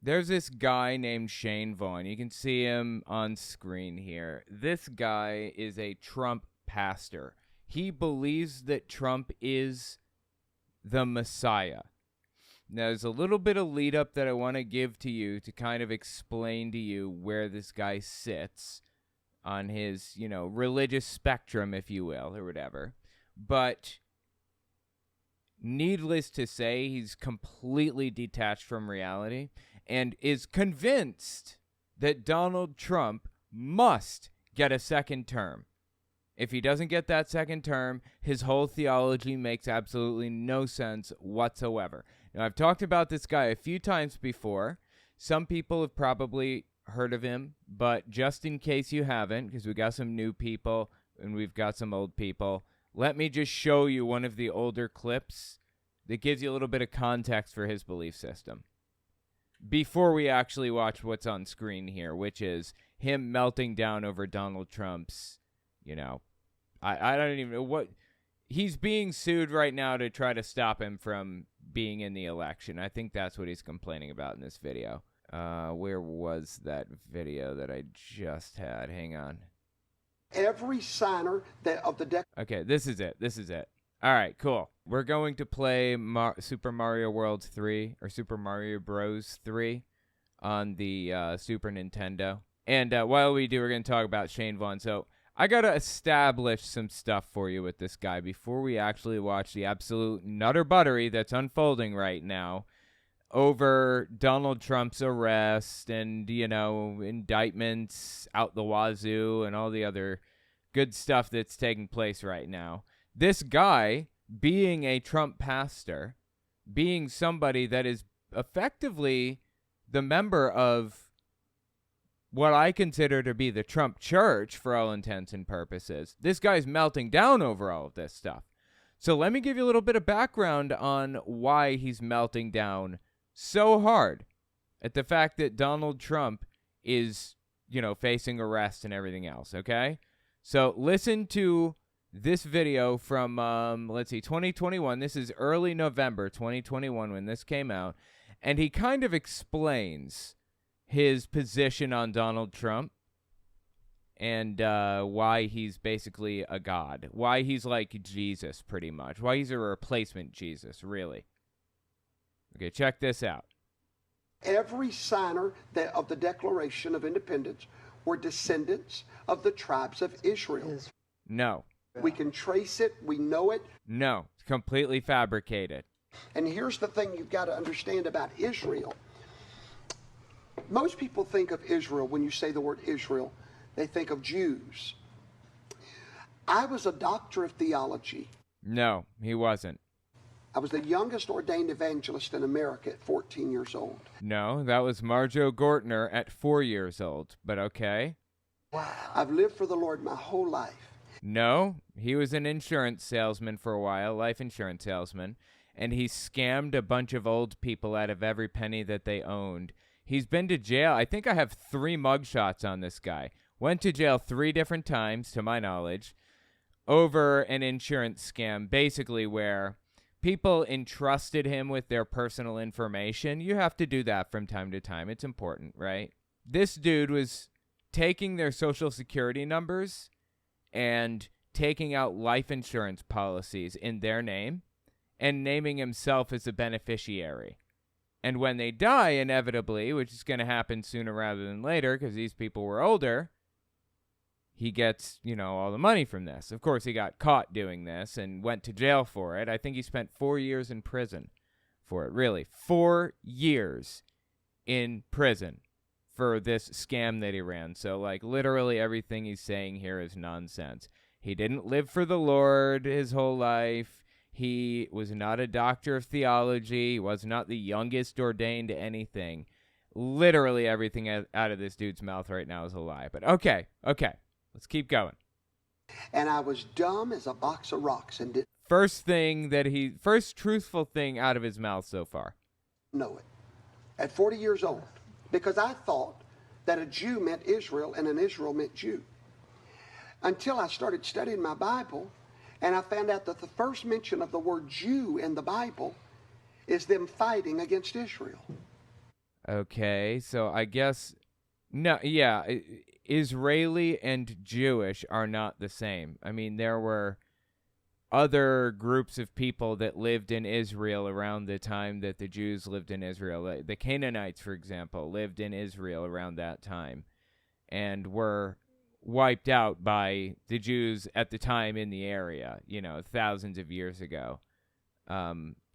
There's this guy named Shane Vaughn. You can see him on screen here. This guy is a Trump pastor. He believes that Trump is the Messiah. Now, there's a little bit of lead up that I want to give to you to kind of explain to you where this guy sits on his, religious spectrum, if you will, or whatever. But needless to say, he's completely detached from reality and is convinced that Donald Trump must get a second term. If he doesn't get that second term, his whole theology makes absolutely no sense whatsoever. Now, I've talked about this guy a few times before. Some people have probably heard of him, but just in case you haven't, because we got some new people and we've got some old people, let me just show you one of the older clips that gives you a little bit of context for his belief system before we actually watch what's on screen here, which is him melting down over Donald Trump's, I don't even know what. He's being sued right now to try to stop him from being in the election. I think that's what he's complaining about in this video. Where was that video that I just had? Hang on. Every signer of the deck. Okay, this is it. All right, cool. We're going to play Super Mario World 3 or Super Mario Bros. 3 on the Super Nintendo. And while we do, we're going to talk about Shane Vaughn. So I got to establish some stuff for you with this guy before we actually watch the absolute nutter buttery that's unfolding right now over Donald Trump's arrest and, indictments out the wazoo and all the other good stuff that's taking place right now. This guy, being a Trump pastor, being somebody that is effectively the member of what I consider to be the Trump church for all intents and purposes, this guy's melting down over all of this stuff. So let me give you a little bit of background on why he's melting down so hard at the fact that Donald Trump is, facing arrest and everything else, okay? So listen to this video from, 2021. This is early November 2021 when this came out. And he kind of explains his position on Donald Trump and why he's basically a god. Why he's like Jesus, pretty much. Why he's a replacement Jesus, really. Okay, check this out. Every signer of the Declaration of Independence were descendants of the tribes of Israel. No. We can trace it. We know it. No, it's completely fabricated. And here's the thing you've got to understand about Israel. Most people think of Israel, when you say the word Israel, they think of Jews. I was a doctor of theology. No, he wasn't. I was the youngest ordained evangelist in America at 14 years old. No, that was Marjo Gortner at 4 years old, but okay. Wow. I've lived for the Lord my whole life. No, he was an insurance salesman for a while, life insurance salesman, and he scammed a bunch of old people out of every penny that they owned. He's been to jail. I think I have 3 mugshots on this guy. Went to jail 3 different times, to my knowledge, over an insurance scam, basically where people entrusted him with their personal information. You have to do that from time to time. It's important, right? This dude was taking their social security numbers and taking out life insurance policies in their name and naming himself as a beneficiary. And when they die, inevitably, which is going to happen sooner rather than later because these people were older, he gets, all the money from this. Of course, he got caught doing this and went to jail for it. I think he spent 4 years in prison for it. Really, 4 years in prison for this scam that he ran. So, literally everything he's saying here is nonsense. He didn't live for the Lord his whole life. He was not a doctor of theology. He was not the youngest ordained to anything. Literally everything out of this dude's mouth right now is a lie. But okay. Let's keep going. And I was dumb as a box of rocks and didn't First truthful thing out of his mouth so far. know it. At 40 years old. Because I thought that a Jew meant Israel and an Israel meant Jew. Until I started studying my Bible, and I found out that the first mention of the word Jew in the Bible is them fighting against Israel. Okay, so I guess no, yeah, Israeli and Jewish are not the same. I mean, there were other groups of people that lived in Israel around the time that the Jews lived in Israel. The Canaanites, for example, lived in Israel around that time and were wiped out by the Jews at the time in the area, thousands of years ago.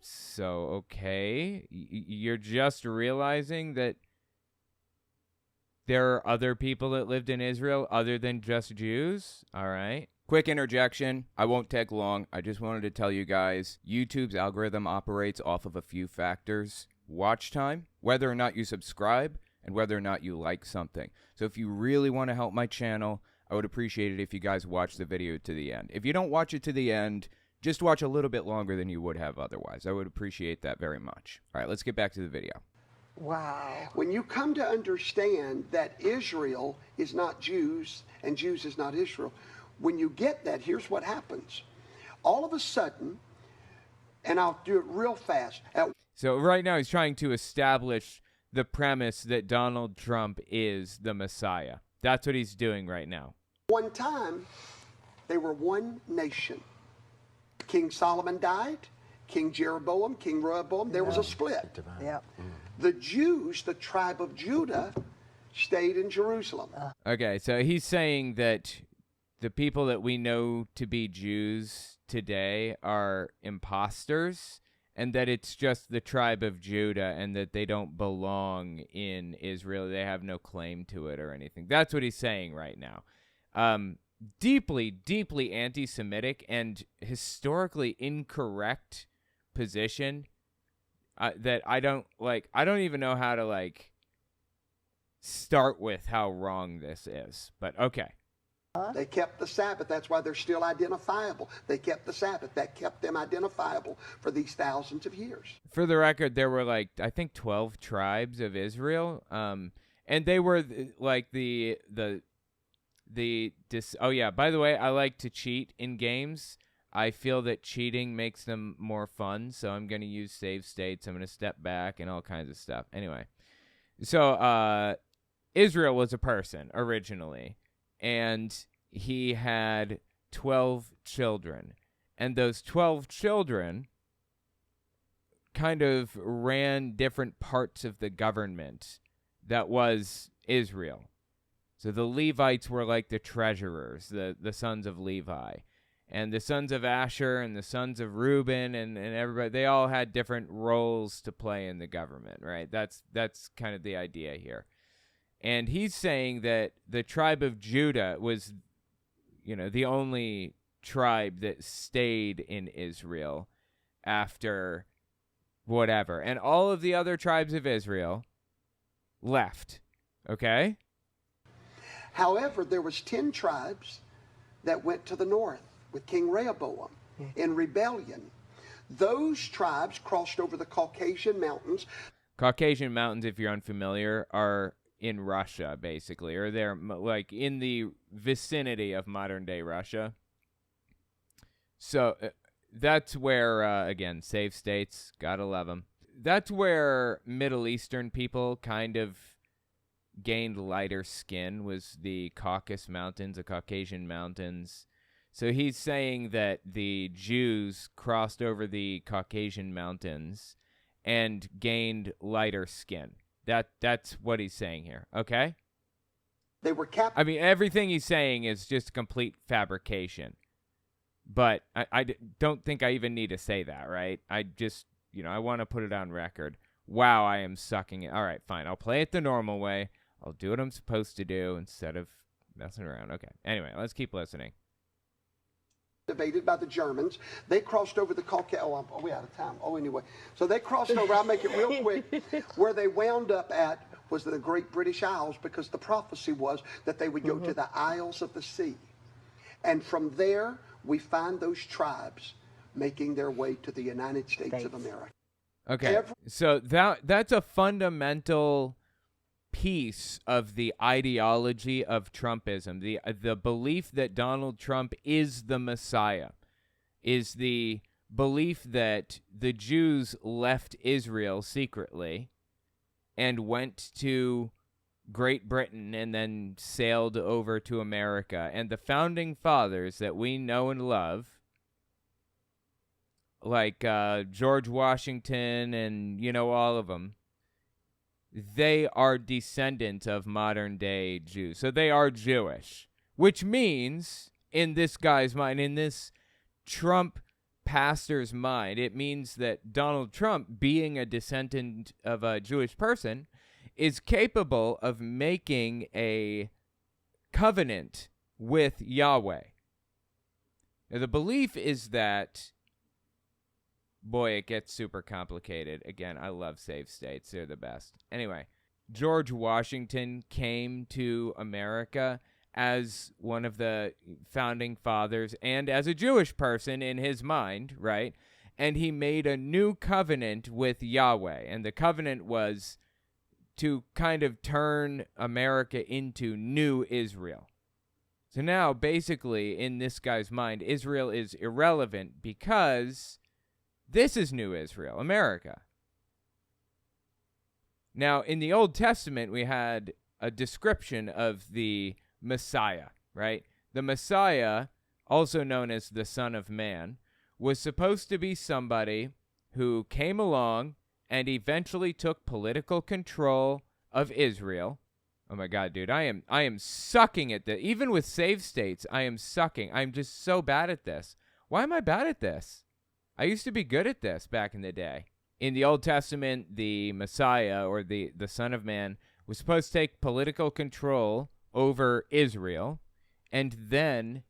So, okay, you're just realizing that there are other people that lived in Israel other than just Jews? All right. Quick interjection. I won't take long. I just wanted to tell you guys, YouTube's algorithm operates off of a few factors. Watch time, whether or not you subscribe, and whether or not you like something. So if you really want to help my channel, I would appreciate it if you guys watch the video to the end. If you don't watch it to the end, just watch a little bit longer than you would have otherwise. I would appreciate that very much. All right, let's get back to the video. Wow. When you come to understand that Israel is not Jews and Jews is not Israel, when you get that, here's what happens. All of a sudden, and I'll do it real fast. So right now he's trying to establish the premise that Donald Trump is the Messiah. That's what he's doing right now. One time, they were one nation. King Solomon died, King Jeroboam, King Rehoboam, there was a split. Yep. The Jews, the tribe of Judah, stayed in Jerusalem. Okay, so he's saying that the people that we know to be Jews today are imposters, and that it's just the tribe of Judah and that they don't belong in Israel. They have no claim to it or anything. That's what he's saying right now. Deeply, deeply anti-Semitic and historically incorrect position that I don't even know how to start with how wrong this is. But okay. They kept the Sabbath. That's why they're still identifiable. They kept the Sabbath. That kept them identifiable for these thousands of years. For the record, there were I think 12 tribes of Israel. And they were oh yeah, by the way, I like to cheat in games. I feel that cheating makes them more fun, so I'm going to use save states. I'm going to step back and all kinds of stuff. Anyway, so Israel was a person originally, and he had 12 children. And those 12 children kind of ran different parts of the government that was Israel. So the Levites were like the treasurers, the sons of Levi. And the sons of Asher and the sons of Reuben and everybody, they all had different roles to play in the government, right? That's kind of the idea here. And he's saying that the tribe of Judah was, the only tribe that stayed in Israel after whatever. And all of the other tribes of Israel left, okay? However, there was 10 tribes that went to the north with King Rehoboam in rebellion. Those tribes crossed over the Caucasian Mountains. Caucasian Mountains, if you're unfamiliar, are in Russia, basically, or they're in the vicinity of modern-day Russia. So that's where, again, save states, gotta love them. That's where Middle Eastern people kind of gained lighter skin, was the Caucasus Mountains, the Caucasian Mountains. So he's saying that the Jews crossed over the Caucasian Mountains and gained lighter skin. That's what he's saying here, okay? They were captured. I mean, everything he's saying is just complete fabrication. But I don't think I even need to say that, right? I just, I want to put it on record. Wow, I am sucking it. All right, fine. I'll play it the normal way. I'll do what I'm supposed to do instead of messing around. Okay. Anyway, let's keep listening. Invaded by the Germans. They crossed over the Caucasus. Oh, we out of time. Oh, anyway. So they crossed over. I'll make it real quick. Where they wound up at was the Great British Isles, because the prophecy was that they would go to the Isles of the Sea. And from there, we find those tribes making their way to the United States of America. Okay. So that's a fundamental piece of the ideology of Trumpism, the belief that Donald Trump is the Messiah, is the belief that the Jews left Israel secretly and went to Great Britain and then sailed over to America. And the founding fathers that we know and love, like George Washington and, all of them, they are descendants of modern-day Jews. So they are Jewish, which means, in this guy's mind, in this Trump pastor's mind, it means that Donald Trump, being a descendant of a Jewish person, is capable of making a covenant with Yahweh. Now, the belief is that, boy, it gets super complicated. Again, I love safe states. They're the best. Anyway, George Washington came to America as one of the founding fathers and as a Jewish person in his mind, right? And he made a new covenant with Yahweh. And the covenant was to kind of turn America into new Israel. So now, basically, in this guy's mind, Israel is irrelevant because this is new Israel, America. Now, in the Old Testament, we had a description of the Messiah, right? The Messiah, also known as the Son of Man, was supposed to be somebody who came along and eventually took political control of Israel. Oh my God, dude, I am sucking at this. Even with save states, I am sucking. I'm just so bad at this. Why am I bad at this? I used to be good at this back in the day. In the Old Testament, the Messiah, or the Son of Man, was supposed to take political control over Israel, and then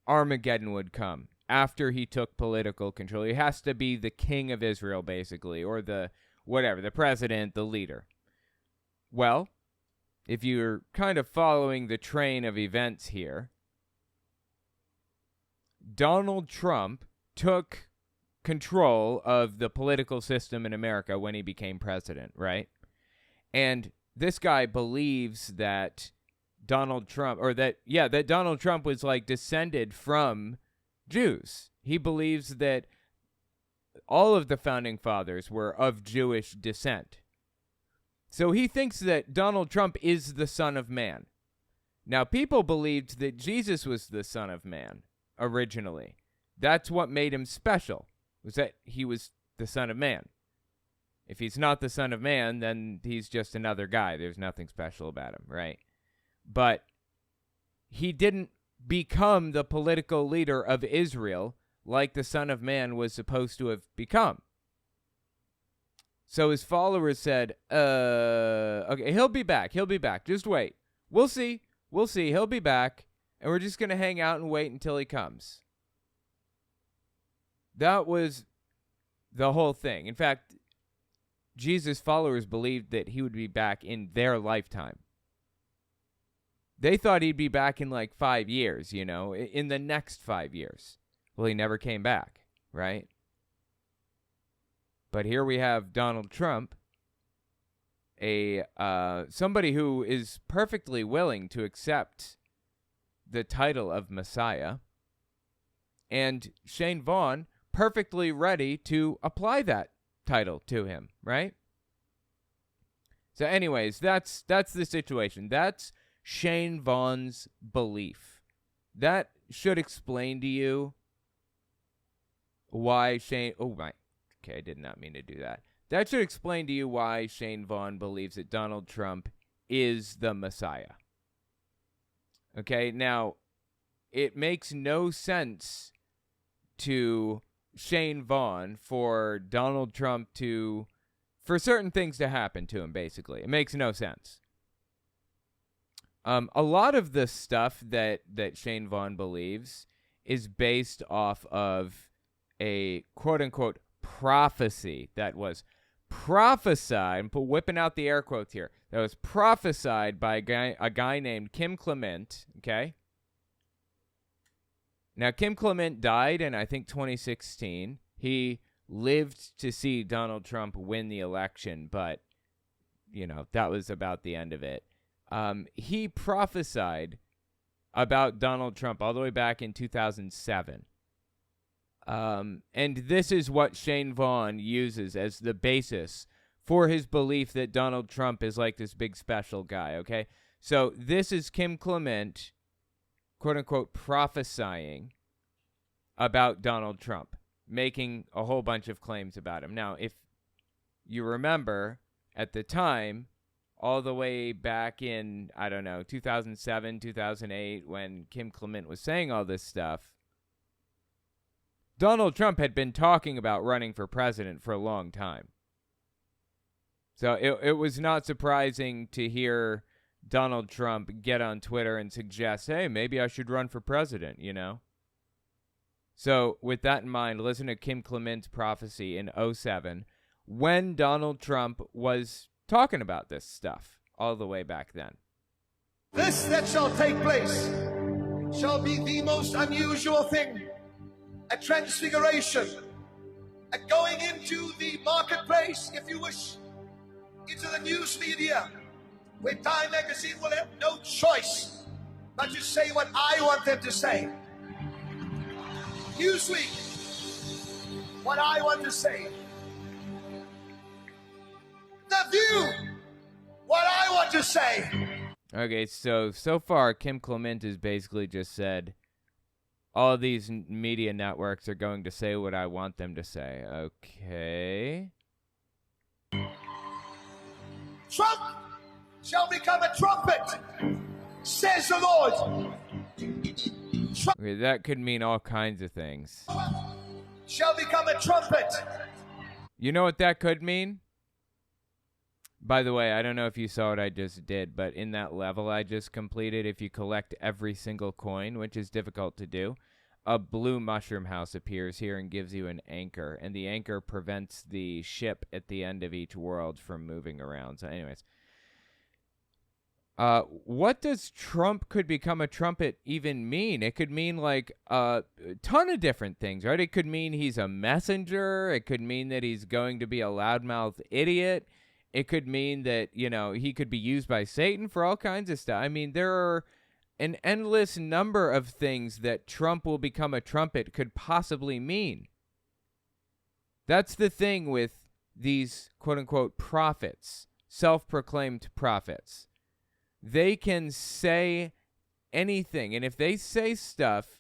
Armageddon would come after he took political control. He has to be the king of Israel, basically, or the president, the leader. Well, if you're kind of following the train of events here, Donald Trump took control of the political system in America when he became president, right? And this guy believes that Donald Trump was like descended from Jews. He believes that all of the founding fathers were of Jewish descent. So he thinks that Donald Trump is the Son of Man. Now, people believed that Jesus was the Son of Man originally. That's what made him special, was that he was the Son of Man. If he's not the Son of Man, then he's just another guy. There's nothing special about him, right? But he didn't become the political leader of Israel like the Son of Man was supposed to have become. So his followers said, okay, he'll be back. Just wait. We'll see. He'll be back, and we're just going to hang out and wait until he comes. That was the whole thing. In fact, Jesus' followers believed that he would be back in their lifetime. They thought he'd be back in like 5 years, in the next 5 years. Well, he never came back, right? But here we have Donald Trump, somebody who is perfectly willing to accept the title of Messiah, and Shane Vaughn perfectly ready to apply that title to him, right? So anyways, that's the situation. That's Shane Vaughn's belief. That should explain to you why Shane... Oh, my... Okay, I did not mean to do that. That should explain to you why Shane Vaughn believes that Donald Trump is the Messiah. Okay, now, it makes no sense to Shane Vaughn for Donald Trump for certain things to happen to him, basically. It makes no sense. A lot of the stuff that Shane Vaughn believes is based off of a quote-unquote prophecy that was prophesied, I'm whipping out the air quotes here, that was prophesied by a guy named Kim Clement, okay? Now, Kim Clement died in, I think, 2016. He lived to see Donald Trump win the election, but, that was about the end of it. He prophesied about Donald Trump all the way back in 2007. And this is what Shane Vaughn uses as the basis for his belief that Donald Trump is like this big special guy, okay? So this is Kim Clement, quote unquote, prophesying about Donald Trump, making a whole bunch of claims about him. Now, if you remember, at the time, all the way back in, 2007, 2008, when Kim Clement was saying all this stuff, Donald Trump had been talking about running for president for a long time. So it was not surprising to hear Donald Trump get on Twitter and suggest, hey, maybe I should run for president, you know? So with that in mind, listen to Kim Clement's prophecy in 2007 when Donald Trump was talking about this stuff all the way back then. This that shall take place shall be the most unusual thing, a transfiguration, a going into the marketplace, if you wish, into the news media, where Time Magazine will have no choice but to say what I want them to say. Newsweek, what I want to say. The View, what I want to say. Okay, so far, Kim Clement has basically just said, all these media networks are going to say what I want them to say. Okay. Trump shall become a trumpet, says the Lord. Okay, that could mean all kinds of things. Shall become a trumpet. You know what that could mean? By the way, I don't know if you saw what I just did, but in that level I just completed, if you collect every single coin, which is difficult to do, a blue mushroom house appears here and gives you an anchor, and the anchor prevents the ship at the end of each world from moving around. So anyways, what does Trump could become a trumpet even mean? It could mean like a ton of different things, right? It could mean he's a messenger. It could mean that he's going to be a loudmouth idiot. It could mean that, you know, he could be used by Satan for all kinds of stuff. I mean, there are an endless number of things that Trump will become a trumpet could possibly mean. That's the thing with these quote-unquote prophets, self-proclaimed prophets. They can say anything, and if they say stuff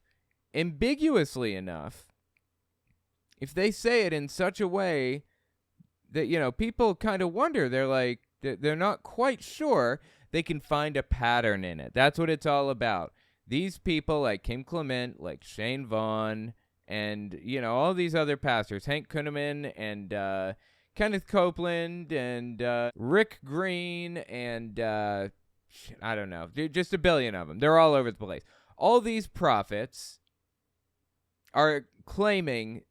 ambiguously enough, if they say it in such a way that, you know, people kind of wonder, they're like, they're not quite sure, they can find a pattern in it. That's what it's all about. These people like Kim Clement, like Shane Vaughn, and, you know, all these other pastors, Hank Kunneman and Kenneth Copeland and Rick Green and I don't know, just a billion of them. They're all over the place. All these prophets are claiming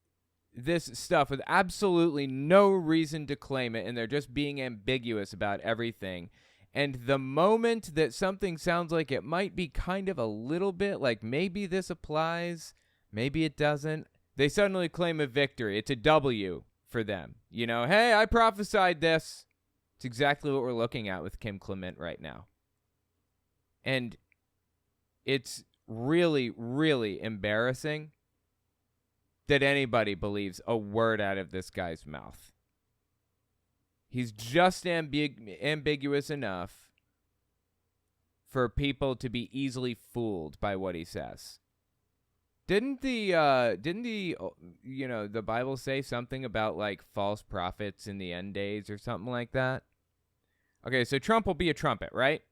this stuff with absolutely no reason to claim it, and they're just being ambiguous about everything. And the moment that something sounds like it might be kind of a little bit like maybe this applies, maybe it doesn't, they suddenly claim a victory. It's a W for them. You know, hey, I prophesied this. It's exactly what we're looking at with Kim Clement right now. And it's really, really embarrassing that anybody believes a word out of this guy's mouth. He's just ambiguous enough for people to be easily fooled by what he says. Didn't the the Bible say something about like false prophets in the end days or something like that? Okay, so Trump will be a trumpet, right?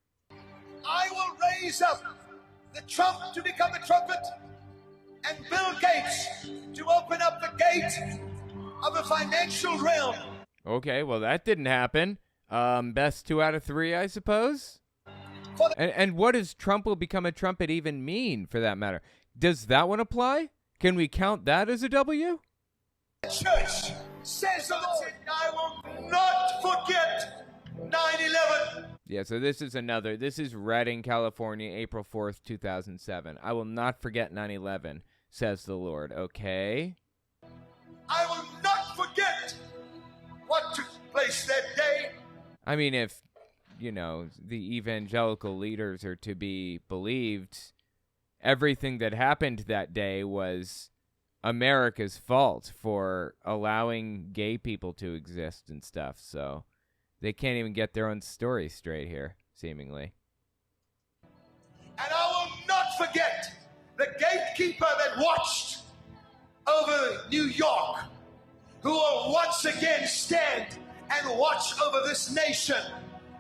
I will raise up the Trump to become a trumpet, and Bill Gates to open up the gate of the financial realm. Okay, well, that didn't happen. Best 2 out of 3, I suppose. And what does Trump will become a trumpet even mean, for that matter? Does that one apply? Can we count that as a W? Church says the Lord, I will not forget 9/11. Yeah, so this is Redding, California, April 4th, 2007. I will not forget 9/11, says the Lord, okay? I will not forget what took place that day. I mean, if, you know, the evangelical leaders are to be believed, everything that happened that day was America's fault for allowing gay people to exist and stuff. So they can't even get their own story straight here, seemingly. And I will not forget the gatekeeper that watched over New York, who will once again stand and watch over this nation,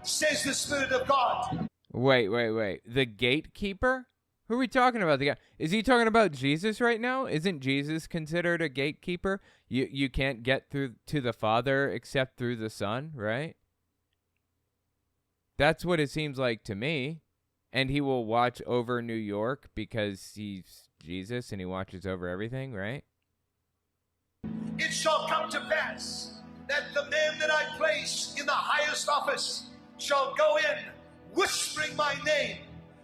says the Spirit of God. Wait. The gatekeeper? Who are we talking about? The guy? Is he talking about Jesus right now? Isn't Jesus considered a gatekeeper? You can't get through to the Father except through the Son, right? That's what it seems like to me. And he will watch over New York because he's Jesus and he watches over everything, right? It shall come to pass that the man that I place in the highest office shall go in whispering my name.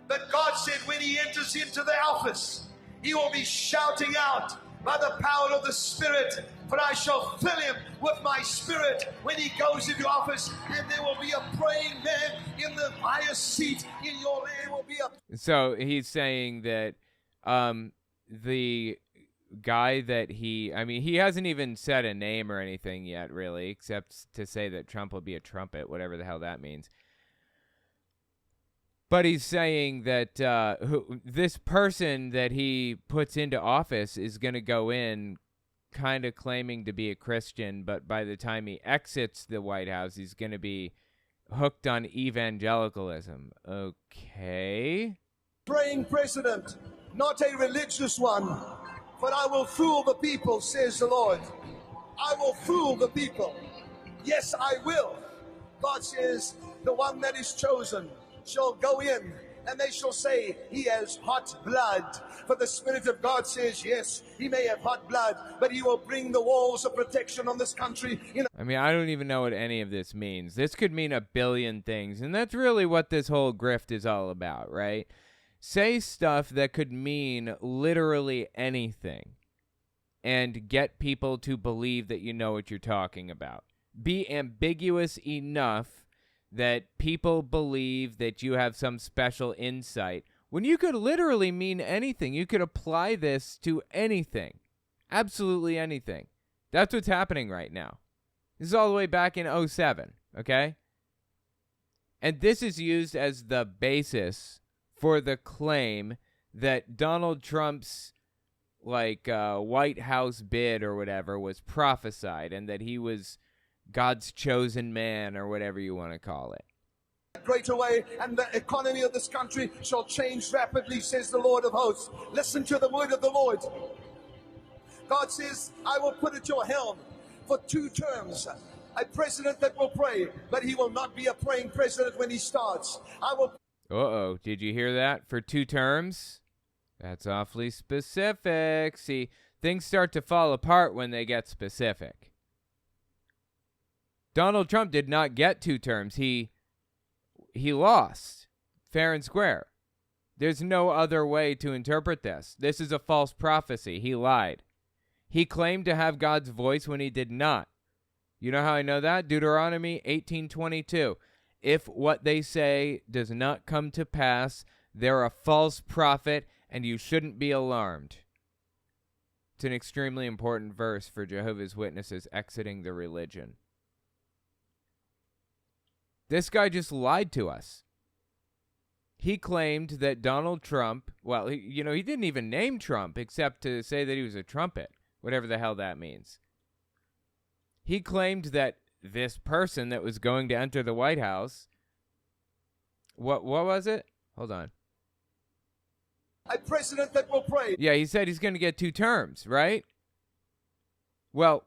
But God said when he enters into the office, he will be shouting out by the power of the Spirit, for I shall fill him with my Spirit when he goes into office, and there will be a praying man in the highest seat in your land will be a... So he's saying that the guy that he hasn't even said a name or anything yet, really, except to say that Trump will be a trumpet, whatever the hell that means. But he's saying that this person that he puts into office is going to go in kind of claiming to be a Christian, but by the time he exits the White House, he's going to be hooked on evangelicalism. Okay. Praying president, not a religious one, but I will fool the people, says the Lord. I will fool the people. Yes, I will. God says, the one that is chosen shall go in, and they shall say, he has hot blood. For the Spirit of God says, yes, he may have hot blood, but he will bring the walls of protection on this country. I don't even know what any of this means. This could mean a billion things, and that's really what this whole grift is all about, right? Say stuff that could mean literally anything and get people to believe that you know what you're talking about. Be ambiguous enough that people believe that you have some special insight, when you could literally mean anything. You could apply this to anything. Absolutely anything. That's what's happening right now. This is all the way back in 2007, okay? And this is used as the basis for the claim that Donald Trump's White House bid or whatever was prophesied and that he was God's chosen man, or whatever you want to call it. Greater way, and the economy of this country shall change rapidly, says the Lord of hosts. Listen to the word of the Lord. God says, I will put at your helm for 2 terms a president that will pray, but he will not be a praying president when he starts. I will... Uh-oh, did you hear that? For 2 terms? That's awfully specific. See, things start to fall apart when they get specific. Donald Trump did not get 2 terms. He lost, fair and square. There's no other way to interpret this. This is a false prophecy. He lied. He claimed to have God's voice when he did not. You know how I know that? Deuteronomy 18:22. If what they say does not come to pass, they're a false prophet, and you shouldn't be alarmed. It's an extremely important verse for Jehovah's Witnesses exiting the religion. This guy just lied to us. He claimed that Donald Trump, well, he didn't even name Trump except to say that he was a trumpet, whatever the hell that means. He claimed that this person that was going to enter the White House, what was it? Hold on. A president that will pray. Yeah, he said he's going to get 2 terms, right? Well,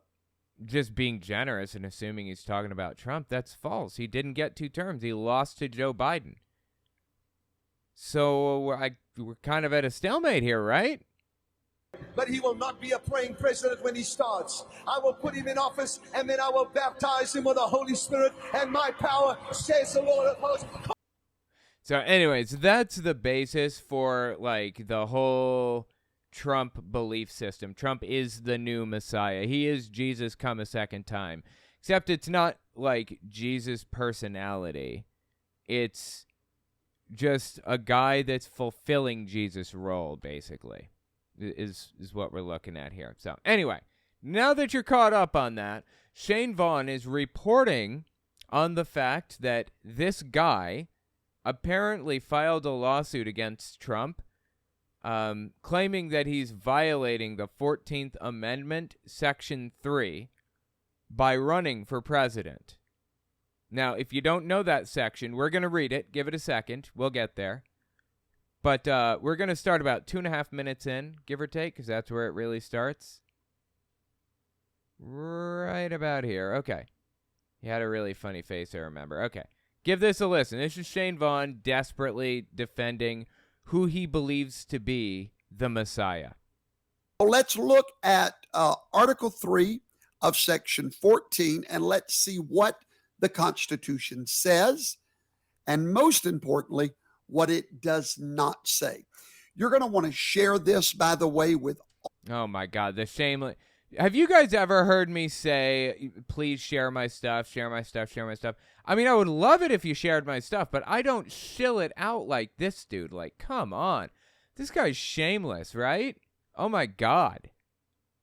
just being generous and assuming he's talking about Trump, that's false. He didn't get 2 terms. He lost to Joe Biden. So we're kind of at a stalemate here, right? But he will not be a praying president when he starts. I will put him in office, and then I will baptize him with the Holy Spirit and my power, says the Lord of hosts. So anyways, that's the basis for the whole Trump belief system. Trump is the new Messiah. He is Jesus come a second time. Except it's not like Jesus' personality. It's just a guy that's fulfilling Jesus' role, basically. is what we're looking at here. So anyway, now that you're caught up on that, Shane Vaughn is reporting on the fact that this guy apparently filed a lawsuit against Trump, claiming that he's violating the 14th Amendment, Section 3, by running for president. Now, if you don't know that section, we're going to read it. Give it a second. We'll get there. But we're going to start about 2.5 minutes in, give or take, because that's where it really starts. Right about here. Okay. He had a really funny face, I remember. Okay. Give this a listen. This is Shane Vaughn desperately defending who he believes to be the Messiah. Well, let's look at Article 3 of Section 14, and let's see what the Constitution says, and most importantly, what it does not say. You're going to want to share this, by the way, with... Oh, my God. The shameless... Have you guys ever heard me say, please share my stuff, share my stuff, share my stuff? I mean, I would love it if you shared my stuff, but I don't shill it out like this dude. Like, come on. This guy's shameless, right? Oh, my God.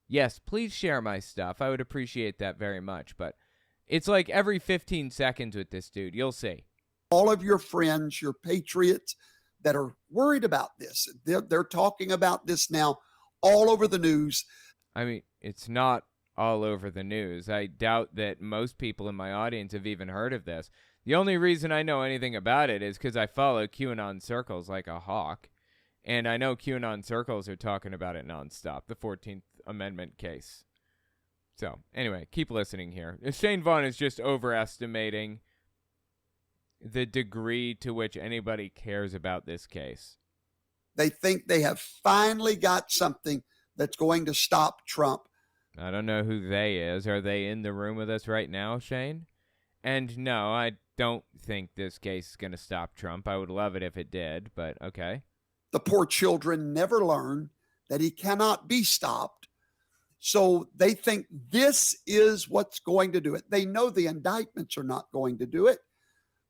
Yes, please share my stuff. I would appreciate that very much, but it's like every 15 seconds with this dude. You'll see. All of your friends, your patriots that are worried about this. They're talking about this now all over the news. I mean, it's not all over the news. I doubt that most people in my audience have even heard of this. The only reason I know anything about it is because I follow QAnon circles like a hawk, and I know QAnon circles are talking about it nonstop, the 14th Amendment case. So, anyway, keep listening here. Shane Vaughn is just overestimating the degree to which anybody cares about this case. They think they have finally got something that's going to stop Trump. I don't know who they is. Are they in the room with us right now, Shane? And no, I don't think this case is going to stop Trump. I would love it if it did, but okay. The poor children never learn that he cannot be stopped. So they think this is what's going to do it. They know the indictments are not going to do it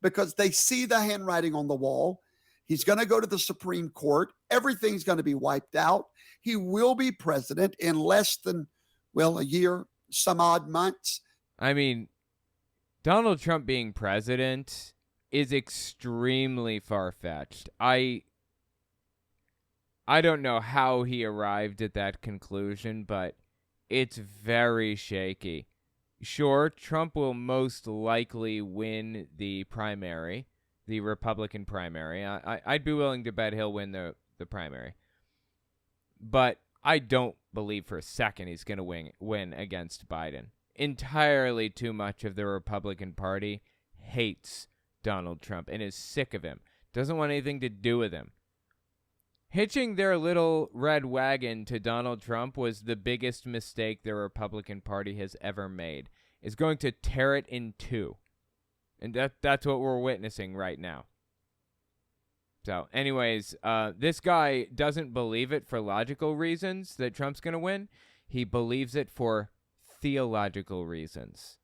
because they see the handwriting on the wall. He's going to go to the Supreme Court. Everything's going to be wiped out. He will be president in less than, well, a year, some odd months. I mean, Donald Trump being president is extremely far-fetched. I don't know how he arrived at that conclusion, but it's very shaky. Sure, Trump will most likely win the primary, the Republican primary. I'd be willing to bet he'll win the primary. But I don't believe for a second he's going to win against Biden. Entirely too much of the Republican Party hates Donald Trump and is sick of him. Doesn't want anything to do with him. Hitching their little red wagon to Donald Trump was the biggest mistake the Republican Party has ever made. It's going to tear it in two. And that's what we're witnessing right now. So, anyways, this guy doesn't believe it for logical reasons that Trump's going to win. He believes it for theological reasons.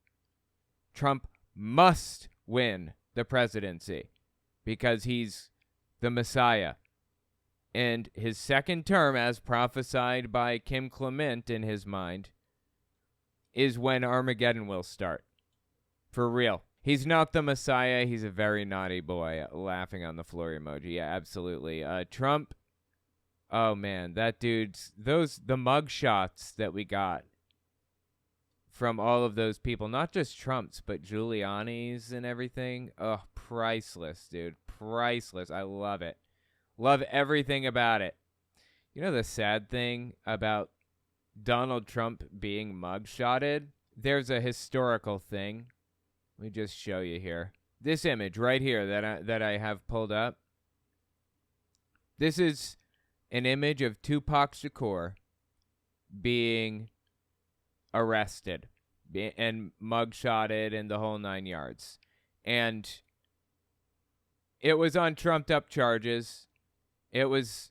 Trump must win the presidency because he's the Messiah. And his second term, as prophesied by Kim Clement in his mind, is when Armageddon will start. For real. He's not the Messiah. He's a very naughty boy. Laughing on the floor emoji. Yeah, absolutely. Trump. Oh, man. That dude's... the mug shots that we got from all of those people. Not just Trump's, but Giuliani's and everything. Oh, priceless, dude. Priceless. I love it. Love everything about it. You know the sad thing about Donald Trump being mugshotted? There's a historical thing. Let me just show you here. This image right here that I have pulled up. This is an image of Tupac Shakur being arrested and mugshotted and the whole 9 yards. And it was on trumped up charges. It was,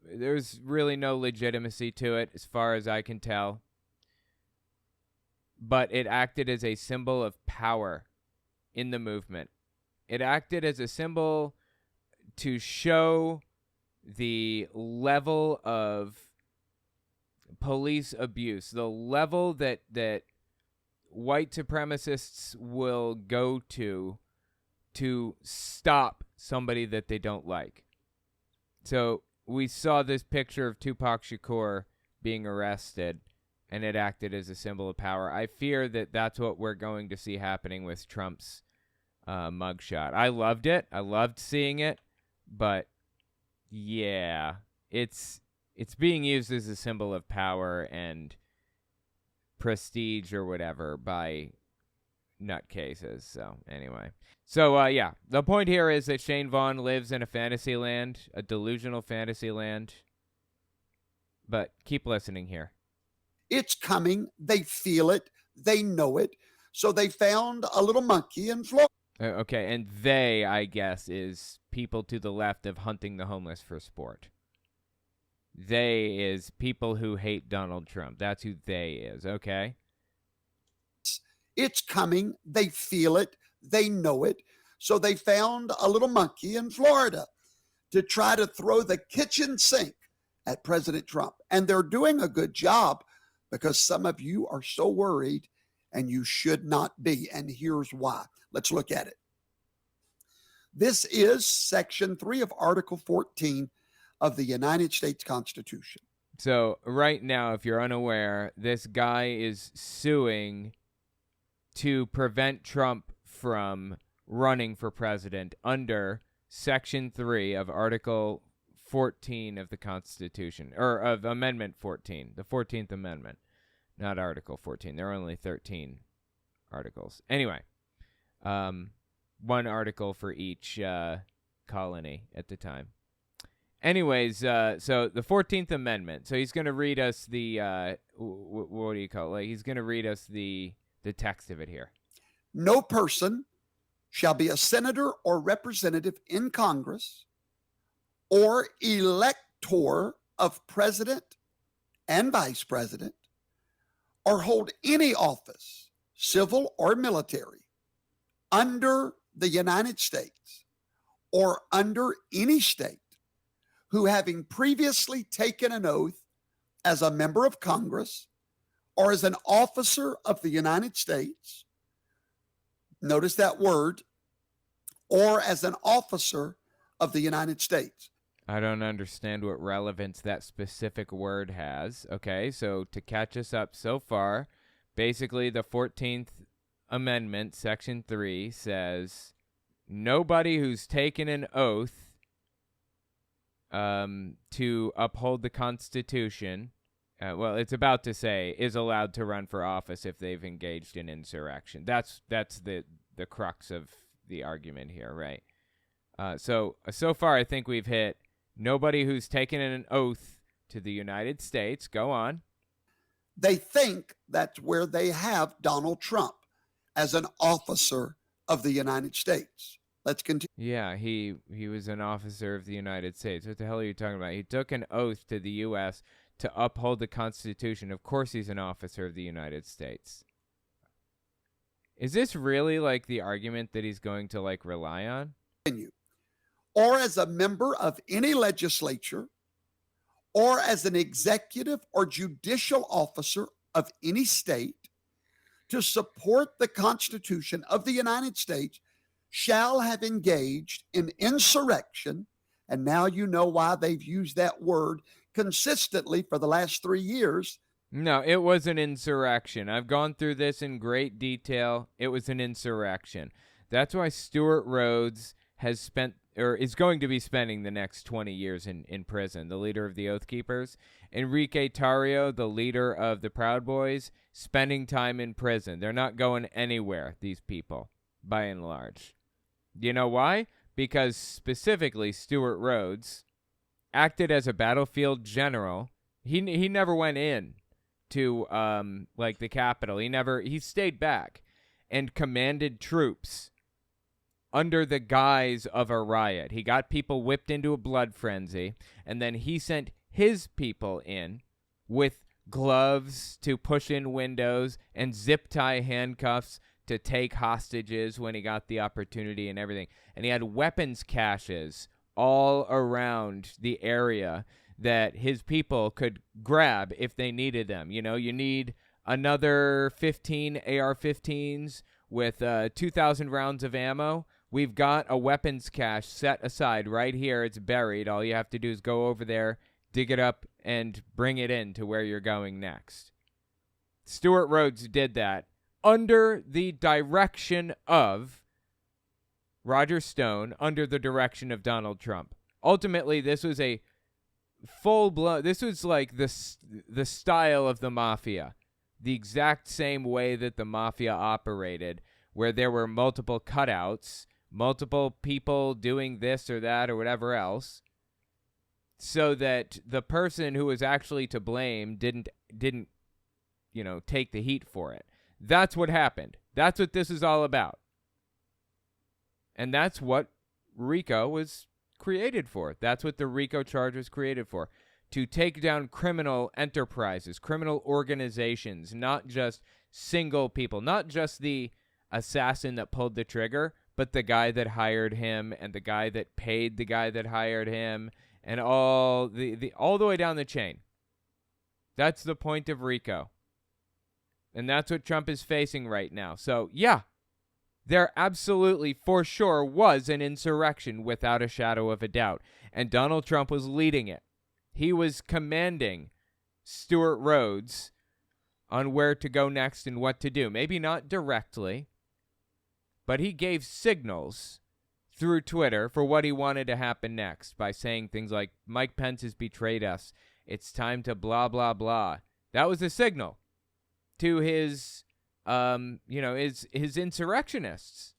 there's really no legitimacy to it as far as I can tell. But it acted as a symbol of power in the movement. It acted as a symbol to show the level of police abuse, the level that white supremacists will go to stop somebody that they don't like. So we saw this picture of Tupac Shakur being arrested, and it acted as a symbol of power. I fear that that's what we're going to see happening with Trump's mugshot. I loved it. I loved seeing it, but yeah, it's being used as a symbol of power and prestige or whatever by nutcases. So anyway, yeah, the point here is that Shane Vaughn lives in a fantasy land, a delusional fantasy land. But keep listening here. It's coming. They feel it. They know it. So they found a little monkey in Florida. Okay, and they, I guess, is people to the left of hunting the homeless for sport. They is people who hate Donald Trump. That's who they is, okay? It's coming. They feel it. They know it. So they found a little monkey in Florida to try to throw the kitchen sink at President Trump. And they're doing a good job because some of you are so worried, and you should not be. And here's why. Let's look at it. This is Section 3 of Article 14 of the United States Constitution. So right now, if you're unaware, this guy is suing to prevent Trump from running for president under Section 3 of Article 14 of the Constitution, or of Amendment 14, the 14th Amendment, not Article 14. There are only 13 articles. Anyway, one article for each colony at the time. Anyways, so the 14th Amendment. So he's going to read us the, what do you call it? Like, he's going to read us the text of it here. No person shall be a senator or representative in Congress or elector of president and vice president, or hold any office, civil or military, under the United States or under any state, who having previously taken an oath as a member of Congress or as an officer of the United States, notice that word, or as an officer of the United States. I don't understand what relevance that specific word has. Okay, so to catch us up so far, basically the 14th Amendment, Section 3, says nobody who's taken an oath to uphold the Constitution, well, it's about to say, is allowed to run for office if they've engaged in insurrection. That's the crux of the argument here, right? So far, I think we've hit nobody who's taken an oath to the United States. Go on. They think that's where they have Donald Trump as an officer of the United States. Let's continue. Yeah, he was an officer of the United States. What the hell are you talking about? He took an oath to the U.S. to uphold the Constitution. Of course he's an officer of the United States. Is this really like the argument that he's going to like rely on? Or as a member of any legislature, or as an executive or judicial officer of any state, to support the Constitution of the United States, shall have engaged in insurrection. And now you know why they've used that word consistently for the last 3 years. No, it was an insurrection. I've gone through this in great detail. It was an insurrection. That's why Stuart Rhodes has spent, or is going to be spending, the next 20 years in prison, the leader of the Oath Keepers. Enrique Tarrio, the leader of the Proud Boys, spending time in prison. They're not going anywhere, these people, by and large. You know why? Because specifically Stuart Rhodes acted as a battlefield general. He never went in to like the Capitol. He stayed back and commanded troops under the guise of a riot. He got people whipped into a blood frenzy, and then he sent his people in with gloves to push in windows and zip tie handcuffs to take hostages when he got the opportunity and everything. And he had weapons caches all around the area that his people could grab if they needed them. You know, you need another 15 AR-15s with 2,000 rounds of ammo. We've got a weapons cache set aside right here. It's buried. All you have to do is go over there, dig it up, and bring it in to where you're going next. Stuart Rhodes did that under the direction of Roger Stone, under the direction of Donald Trump. Ultimately, this was a full-blown, this was like the style of the mafia, the exact same way that the mafia operated, where there were multiple cutouts, multiple people doing this or that or whatever else, so that the person who was actually to blame didn't take the heat for it. That's what happened. That's what this is all about. And that's what RICO was created for. That's what the RICO charge was created for. To take down criminal enterprises, criminal organizations, not just single people, not just the assassin that pulled the trigger, but the guy that hired him and the guy that paid the guy that hired him, and all the way down the chain. That's the point of RICO. And that's what Trump is facing right now. So, yeah, there absolutely, for sure, was an insurrection without a shadow of a doubt. And Donald Trump was leading it. He was commanding Stuart Rhodes on where to go next and what to do. Maybe not directly, but he gave signals through Twitter for what he wanted to happen next by saying things like, Mike Pence has betrayed us. It's time to blah, blah, blah. That was a signal to his insurrectionists,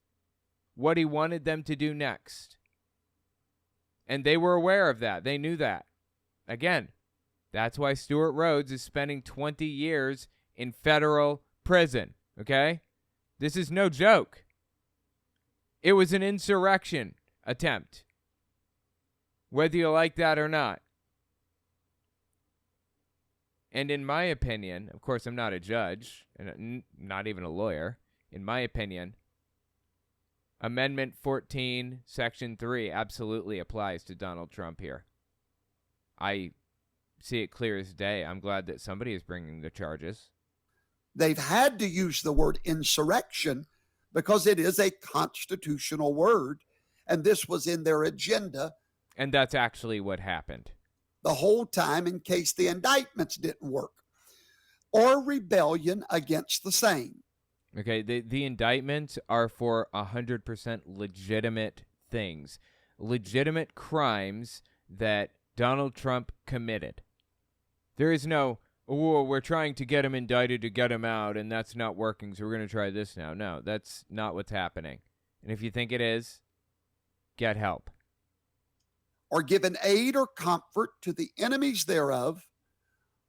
what he wanted them to do next. And they were aware of that. They knew that. Again, that's why Stuart Rhodes is spending 20 years in federal prison, okay? This is no joke. It was an insurrection attempt, whether you like that or not. And in my opinion, of course, I'm not a judge, and not even a lawyer. In my opinion, Amendment 14, Section 3 absolutely applies to Donald Trump here. I see it clear as day. I'm glad that somebody is bringing the charges. They've had to use the word insurrection because it is a constitutional word, and this was in their agenda. And that's actually what happened. The whole time, in case the indictments didn't work, or rebellion against the same. Okay, the indictments are for 100% legitimate things, legitimate crimes that Donald Trump committed. There is no, oh, we're trying to get him indicted to get him out, and that's not working, so we're going to try this now. No, that's not what's happening. And if you think it is, get help. Or given aid or comfort to the enemies thereof,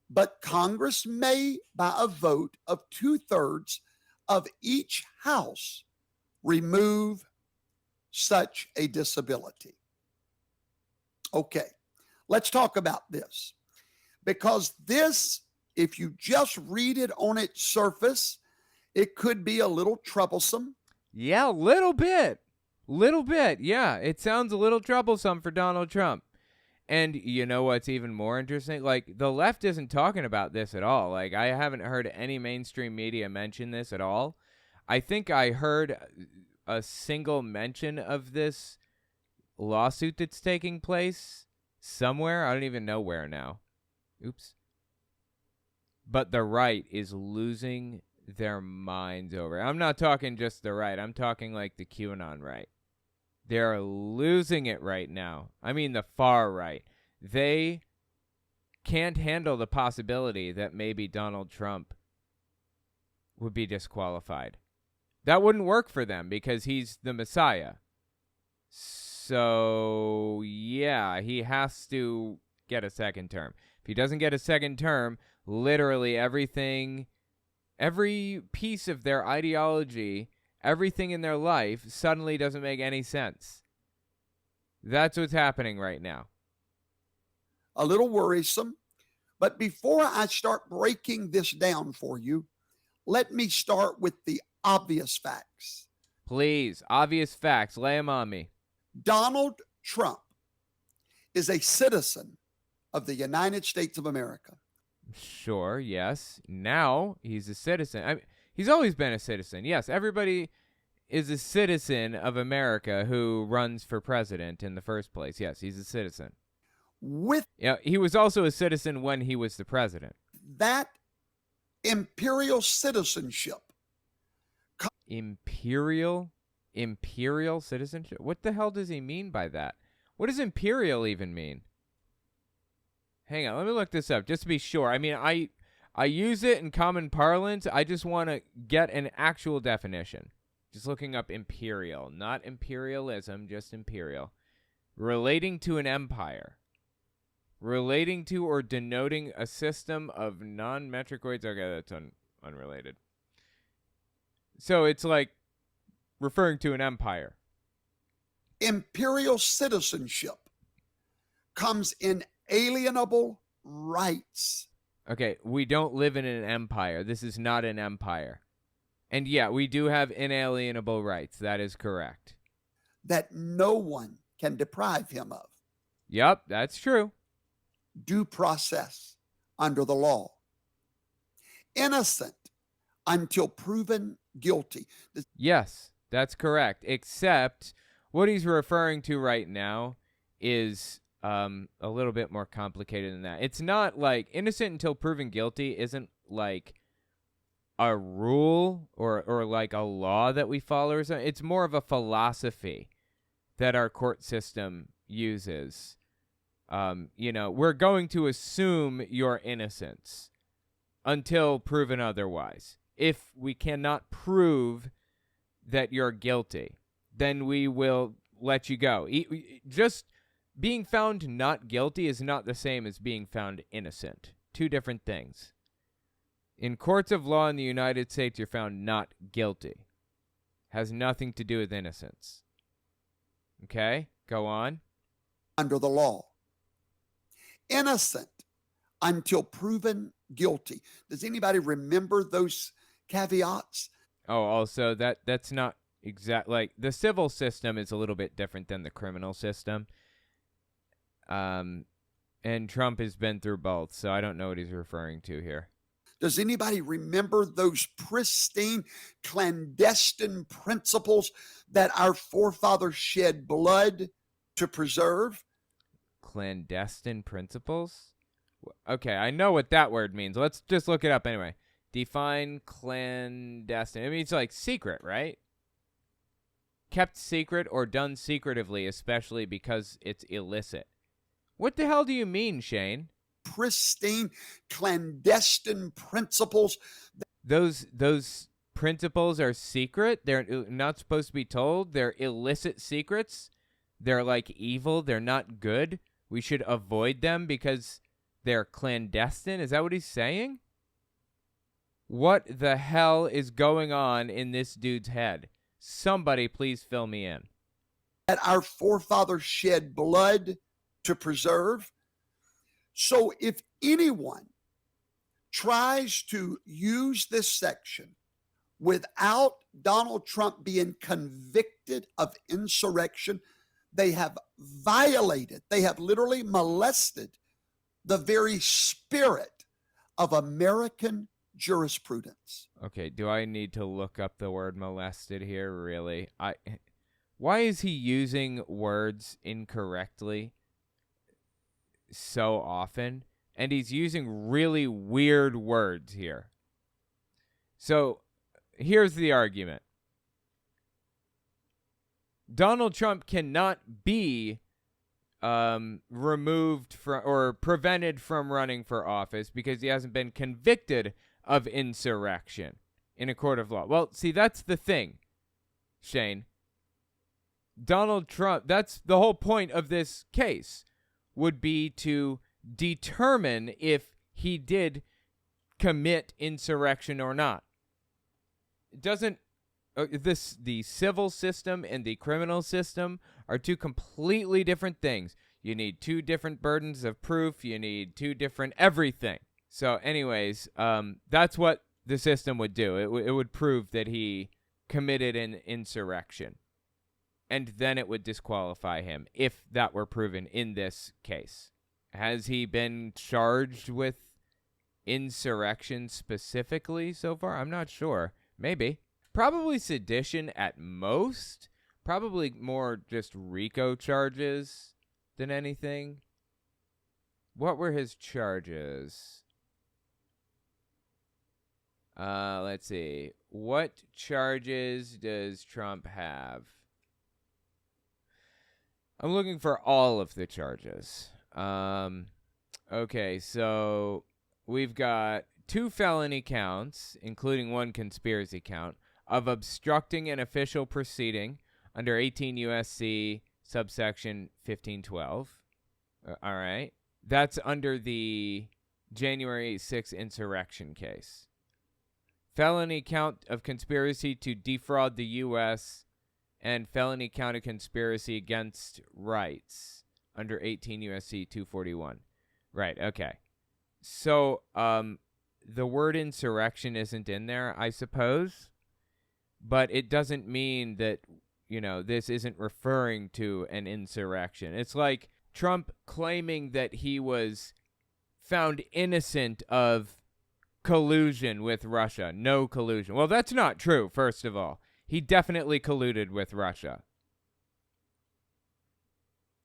but Congress may, by a vote of 2/3 of each house, remove such a disability. Okay, let's talk about this. Because this, if you just read it on its surface, it could be a little troublesome. Yeah, a little bit. Little bit, yeah. It sounds a little troublesome for Donald Trump. And you know what's even more interesting? Like, the left isn't talking about this at all. Like, I haven't heard any mainstream media mention this at all. I think I heard a single mention of this lawsuit that's taking place somewhere. I don't even know where now. Oops. But the right is losing their minds over it. I'm not talking just the right. I'm talking like the QAnon right. They're losing it right now. I mean the far right. They can't handle the possibility that maybe Donald Trump would be disqualified. That wouldn't work for them because he's the Messiah. So, yeah, he has to get a second term. If he doesn't get a second term, literally everything, every piece of their ideology, everything in their life suddenly doesn't make any sense. That's what's happening right now. A little worrisome. But before I start breaking this down for you, let me start with the obvious facts. Please, obvious facts. Lay them on me. Donald Trump is a citizen of the United States of America. Sure, yes. Now he's a citizen. He's always been a citizen. Yes, everybody is a citizen of America who runs for president in the first place. Yes, he's a citizen. He was also a citizen when he was the president. That imperial citizenship. Imperial citizenship? What the hell does he mean by that? What does imperial even mean? Hang on, let me look this up just to be sure. I mean, I use it in common parlance. I just want to get an actual definition. Just looking up imperial, not imperialism, just imperial. Relating to an empire. Relating to or denoting a system of non-metric weights. Okay, that's unrelated. So it's like referring to an empire. Imperial citizenship comes in alienable rights. Okay, we don't live in an empire. This is not an empire. And yeah, we do have inalienable rights. That is correct. That no one can deprive him of. Yep, that's true. Due process under the law. Innocent until proven guilty. Yes, that's correct. Except what he's referring to right now is a little bit more complicated than that. It's not like innocent until proven guilty isn't like a rule or like a law that we follow or something. It's more of a philosophy that our court system uses. We're going to assume your innocence until proven otherwise. If we cannot prove that you're guilty, then we will let you go. Just being found not guilty is not the same as being found innocent. Two different things. In courts of law in the United States, you're found not guilty. Has nothing to do with innocence. Okay, go on. Under the law. Innocent until proven guilty. Does anybody remember those caveats? Oh, also, that's not exact. Like, the civil system is a little bit different than the criminal system. And Trump has been through both, so I don't know what he's referring to here. Does anybody remember those pristine, clandestine principles that our forefathers shed blood to preserve? Clandestine principles? Okay, I know what that word means. Let's just look it up anyway. Define clandestine. It means like secret, right? Kept secret or done secretively, especially because it's illicit. What the hell do you mean, Shane? Pristine, clandestine principles. Those principles are secret? They're not supposed to be told? They're illicit secrets? They're like evil? They're not good? We should avoid them because they're clandestine? Is that what he's saying? What the hell is going on in this dude's head? Somebody please fill me in. That our forefathers shed blood to preserve. So if anyone tries to use this section without Donald Trump being convicted of insurrection, they have violated, they have literally molested the very spirit of American jurisprudence. Okay, do I need to look up the word molested here? Really? Why is he using words incorrectly so often? And he's using really weird words here. So here's the argument. Donald Trump cannot be removed from or prevented from running for office because he hasn't been convicted of insurrection in a court of law. Well, see, that's the thing, Shane. Donald Trump, that's the whole point of this case, would be to determine if he did commit insurrection or not. It doesn't the civil system and the criminal system are two completely different things. You need two different burdens of proof. You need two different everything. So anyways, that's what the system would do. It would prove that he committed an insurrection. and then it would disqualify him if that were proven in this case. Has he been charged with insurrection specifically so far? I'm not sure. Maybe. Probably sedition at most. Probably more just RICO charges than anything. What were his charges? Let's see. What charges does Trump have? I'm looking for all of the charges. Okay, so we've got 2 felony counts, including 1 conspiracy count, of obstructing an official proceeding under 18 U.S.C. subsection 1512. All right. That's under the January 6th insurrection case. Felony count of conspiracy to defraud the U.S. and felony count of conspiracy against rights under 18 U.S.C. 241. Right, okay. So, the word insurrection isn't in there, I suppose, but it doesn't mean that, this isn't referring to an insurrection. It's like Trump claiming that he was found innocent of collusion with Russia. No collusion. Well, that's not true, first of all. He definitely colluded with Russia.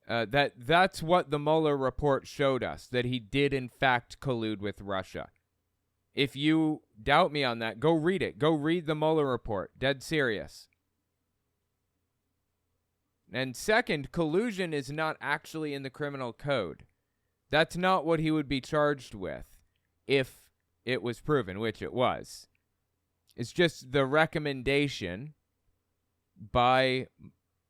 That's what the Mueller report showed us, that he did in fact collude with Russia. If you doubt me on that, go read it. Go read the Mueller report. Dead serious. And second, collusion is not actually in the criminal code. That's not what he would be charged with if it was proven, which it was. It's just the recommendation by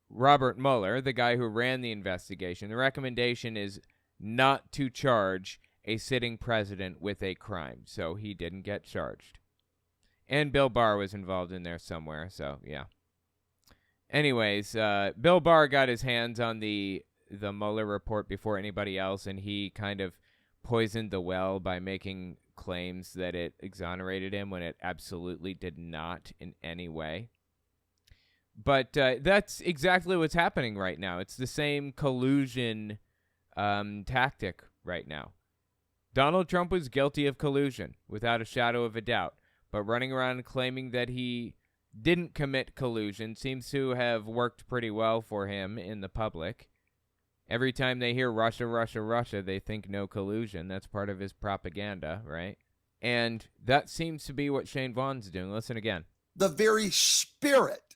Robert Mueller, the guy who ran the investigation. The recommendation is not to charge a sitting president with a crime, so he didn't get charged. And Bill Barr was involved in there somewhere, so yeah. Anyways, Bill Barr got his hands on the Mueller report before anybody else, and he kind of poisoned the well by making claims that it exonerated him when it absolutely did not in any way. But that's exactly what's happening right now. It's the same collusion tactic right now. Donald Trump was guilty of collusion, without a shadow of a doubt. But running around claiming that he didn't commit collusion seems to have worked pretty well for him in the public. Every time they hear Russia, Russia, Russia, they think no collusion. That's part of his propaganda, right? And that seems to be what Shane Vaughn's doing. Listen again. The very spirit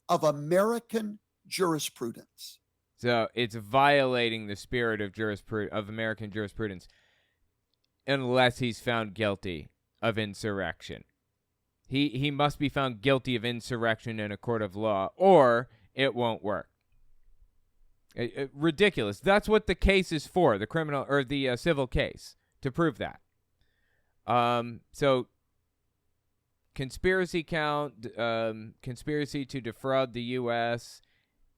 of American jurisprudence. So it's violating the spirit of American jurisprudence unless he's found guilty of insurrection. He must be found guilty of insurrection in a court of law, or it won't work. Ridiculous. That's what the case is for, the criminal or the civil case, to prove that. So conspiracy count, conspiracy to defraud the U.S.,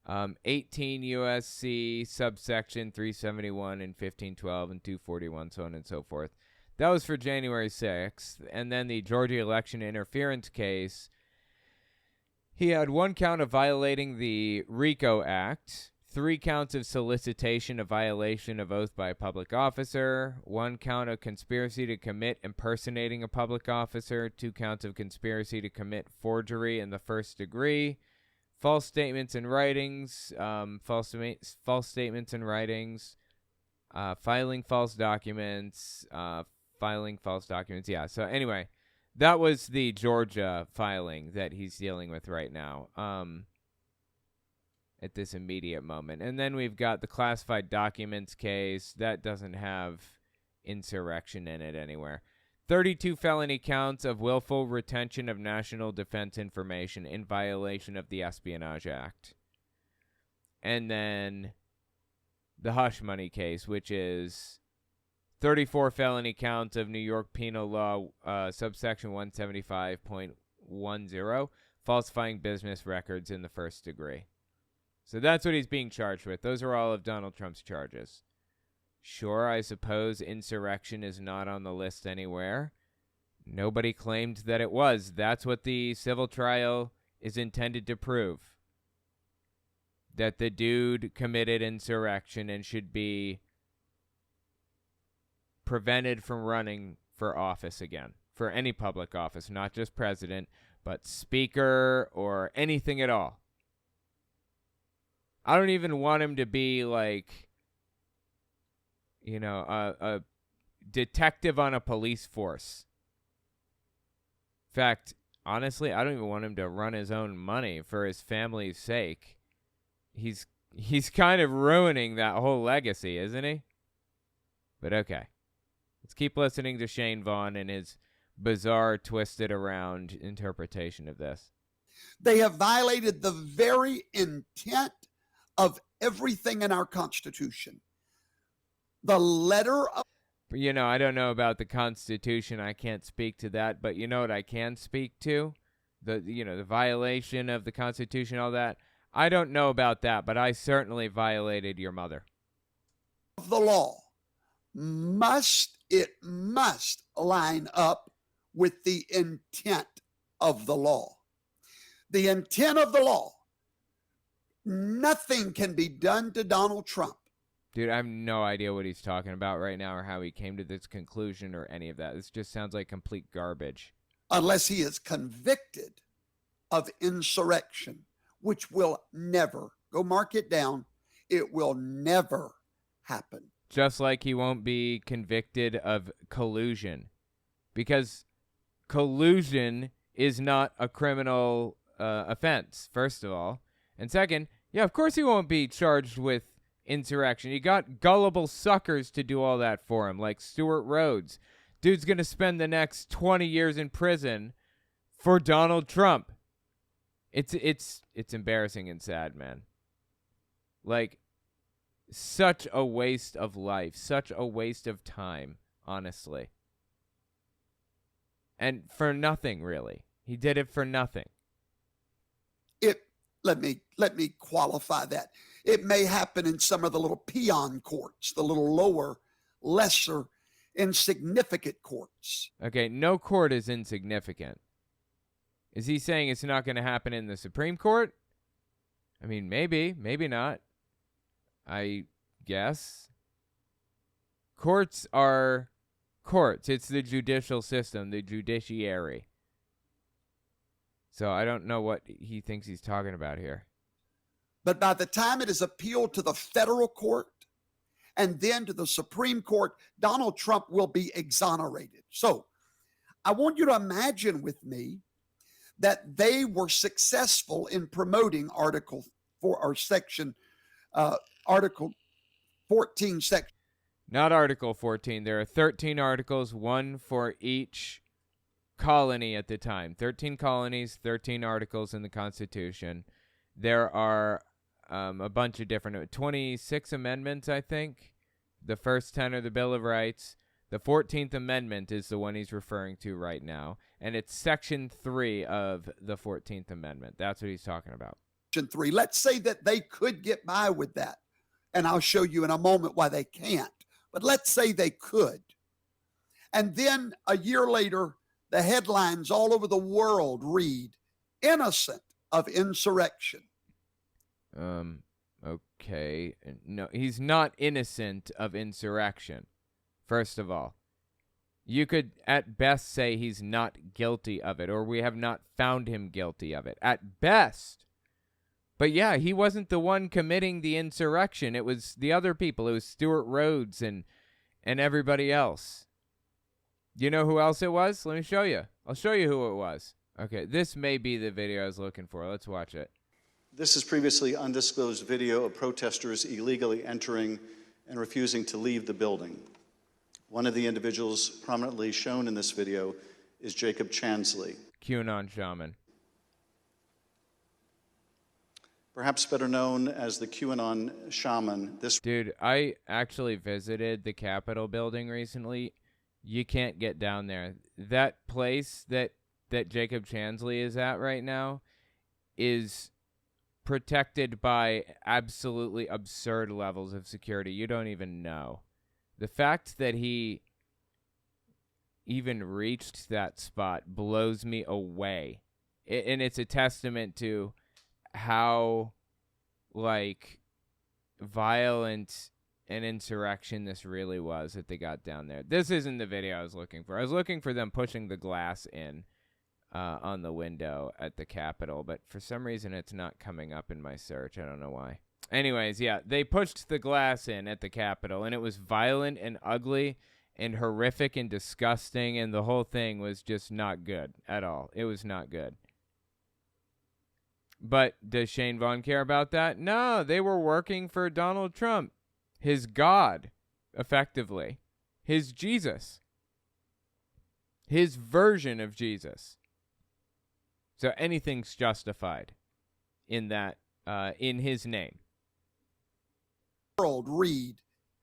18 U.S.C. subsection 371 and 1512 and 241, so on and so forth. That was for January 6th. And then the Georgia election interference case, he had 1 count of violating the RICO Act, 3 counts of solicitation of violation of oath by a public officer, 1 count of conspiracy to commit impersonating a public officer, 2 counts of conspiracy to commit forgery in the first degree, false statements in writings, filing false documents, Yeah, so anyway, that was the Georgia filing that he's dealing with right now at this immediate moment. And then we've got the classified documents case. That doesn't have insurrection in it anywhere. 32 felony counts of willful retention of national defense information in violation of the Espionage Act. And then the hush money case, which is 34 felony counts of New York Penal Law, subsection 175.10, falsifying business records in the first degree. So that's what he's being charged with. Those are all of Donald Trump's charges. Sure, I suppose insurrection is not on the list anywhere. Nobody claimed that it was. That's what the civil trial is intended to prove. that the dude committed insurrection and should be prevented from running for office again, for any public office, not just president, but speaker or anything at all. I don't even want him to be like, you know, a detective on a police force. In fact, honestly, I don't even want him to run his own money for his family's sake. He's kind of ruining that whole legacy, isn't he? But okay. Let's keep listening to Shane Vaughn and his bizarre, twisted around interpretation of this. They have violated the very intent of everything in our Constitution. The letter of... You know, I don't know about the Constitution. I can't speak to that. But you know what I can speak to? The violation of the Constitution, all that. I don't know about that, but I certainly violated your mother. The law must line up with the intent of the law. The intent of the law. Nothing can be done to Donald Trump. Dude, I have no idea what he's talking about right now or how he came to this conclusion or any of that. This just sounds like complete garbage. Unless he is convicted of insurrection, which will never, go mark it down, it will never happen. Just like he won't be convicted of collusion, because collusion is not a criminal offense, first of all. And second, yeah, of course he won't be charged with insurrection. You got gullible suckers to do all that for him, like Stuart Rhodes. Dude's going to spend the next 20 years in prison for Donald Trump. It's embarrassing and sad, man. Like, such a waste of life, such a waste of time, honestly. And for nothing, really. He did it for nothing. Let me qualify that. It may happen in some of the little peon courts, the little lower, lesser, insignificant courts. Okay, no court is insignificant. Is he saying it's not going to happen in the Supreme Court? I mean, maybe not. I guess. Courts are courts. It's the judicial system, the judiciary. So I don't know what he thinks he's talking about here. But by the time it is appealed to the federal court and then to the Supreme Court, Donald Trump will be exonerated. So I want you to imagine with me that they were successful in promoting Article 14, section. Not Article 14. There are 13 articles, one for each colony at the time. 13 colonies, 13 articles in the Constitution. There are a bunch of different, 26 amendments, I think. The first 10 are the Bill of Rights. The 14th Amendment is the one he's referring to right now, and it's Section 3 of the 14th Amendment. That's what he's talking about. Section 3. Let's say that they could get by with that, and I'll show you in a moment why they can't. But let's say they could. And then a year later, the headlines all over the world read, innocent of insurrection. Okay. No, he's not innocent of insurrection. First of all, you could at best say he's not guilty of it, or we have not found him guilty of it. At best. But yeah, he wasn't the one committing the insurrection. It was the other people. It was Stuart Rhodes and everybody else. You know who else it was? Let me show you. I'll show you who it was. Okay, this may be the video I was looking for. Let's watch it. This is previously undisclosed video of protesters illegally entering and refusing to leave the building. One of the individuals prominently shown in this video is Jacob Chansley. QAnon shaman. Perhaps better known as the QAnon shaman. Dude, I actually visited the Capitol building recently. You can't get down there. That place that Jacob Chansley is at right now is protected by absolutely absurd levels of security. You don't even know. The fact that he even reached that spot blows me away. And it's a testament to how like violent an insurrection this really was that they got down there. This isn't the video I was looking for. I was looking for them pushing the glass in on the window at the Capitol, but for some reason it's not coming up in my search. I don't know why. Anyways, yeah, they pushed the glass in at the Capitol, and it was violent and ugly and horrific and disgusting, and the whole thing was just not good at all. It was not good. But does Shane Vaughn care about that? No, they were working for Donald Trump, his God, effectively, his Jesus, his version of Jesus. So anything's justified in that, in his name. World read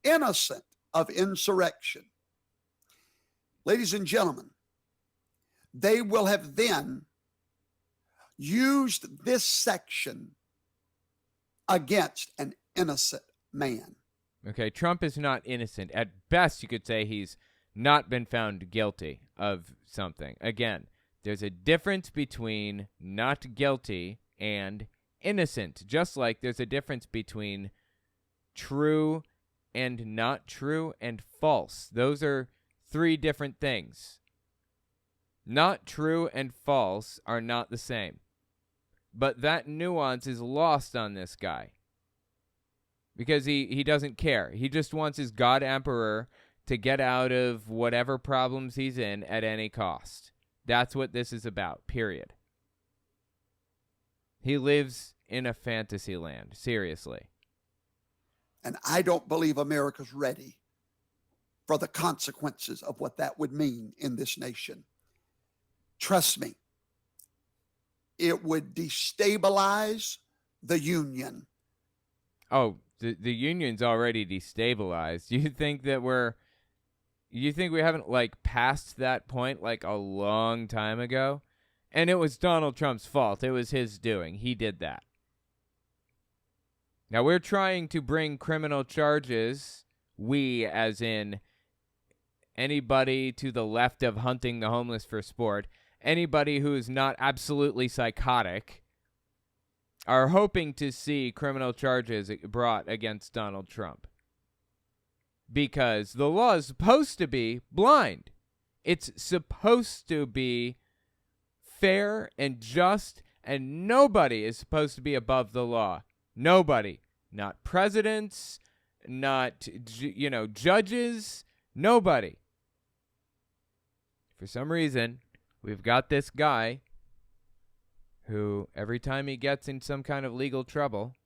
innocent of insurrection. Ladies and gentlemen, they will have then used this section against an innocent man. Okay, Trump is not innocent. At best, you could say he's not been found guilty of something. Again, there's a difference between not guilty and innocent, just like there's a difference between true and not true and false. Those are three different things. Not true and false are not the same. But that nuance is lost on this guy. Because he doesn't care. He just wants his God Emperor to get out of whatever problems he's in at any cost. That's what this is about, period. He lives in a fantasy land, seriously. And I don't believe America's ready for the consequences of what that would mean in this nation. Trust me, it would destabilize the Union. Oh, the Union's already destabilized. You think we haven't like passed that point like a long time ago? And it was Donald Trump's fault. It was his doing. He did that. Now we're trying to bring criminal charges, we as in anybody to the left of hunting the homeless for sport, anybody who is not absolutely psychotic, are hoping to see criminal charges brought against Donald Trump. Because the law is supposed to be blind. It's supposed to be fair and just, and nobody is supposed to be above the law. Nobody. Not presidents, not, judges, nobody. For some reason, we've got this guy who, every time he gets in some kind of legal trouble,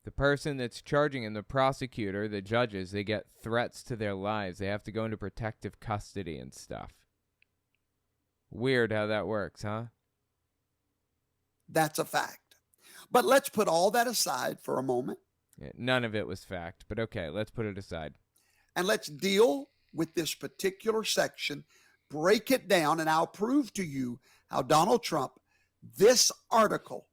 the person that's charging him, the prosecutor, the judges, they get threats to their lives. They have to go into protective custody and stuff. Weird how that works, huh? That's a fact. But let's put all that aside for a moment. Yeah, none of it was fact, but okay, let's put it aside. And let's deal with this particular section, break it down, and I'll prove to you how Donald Trump, this article,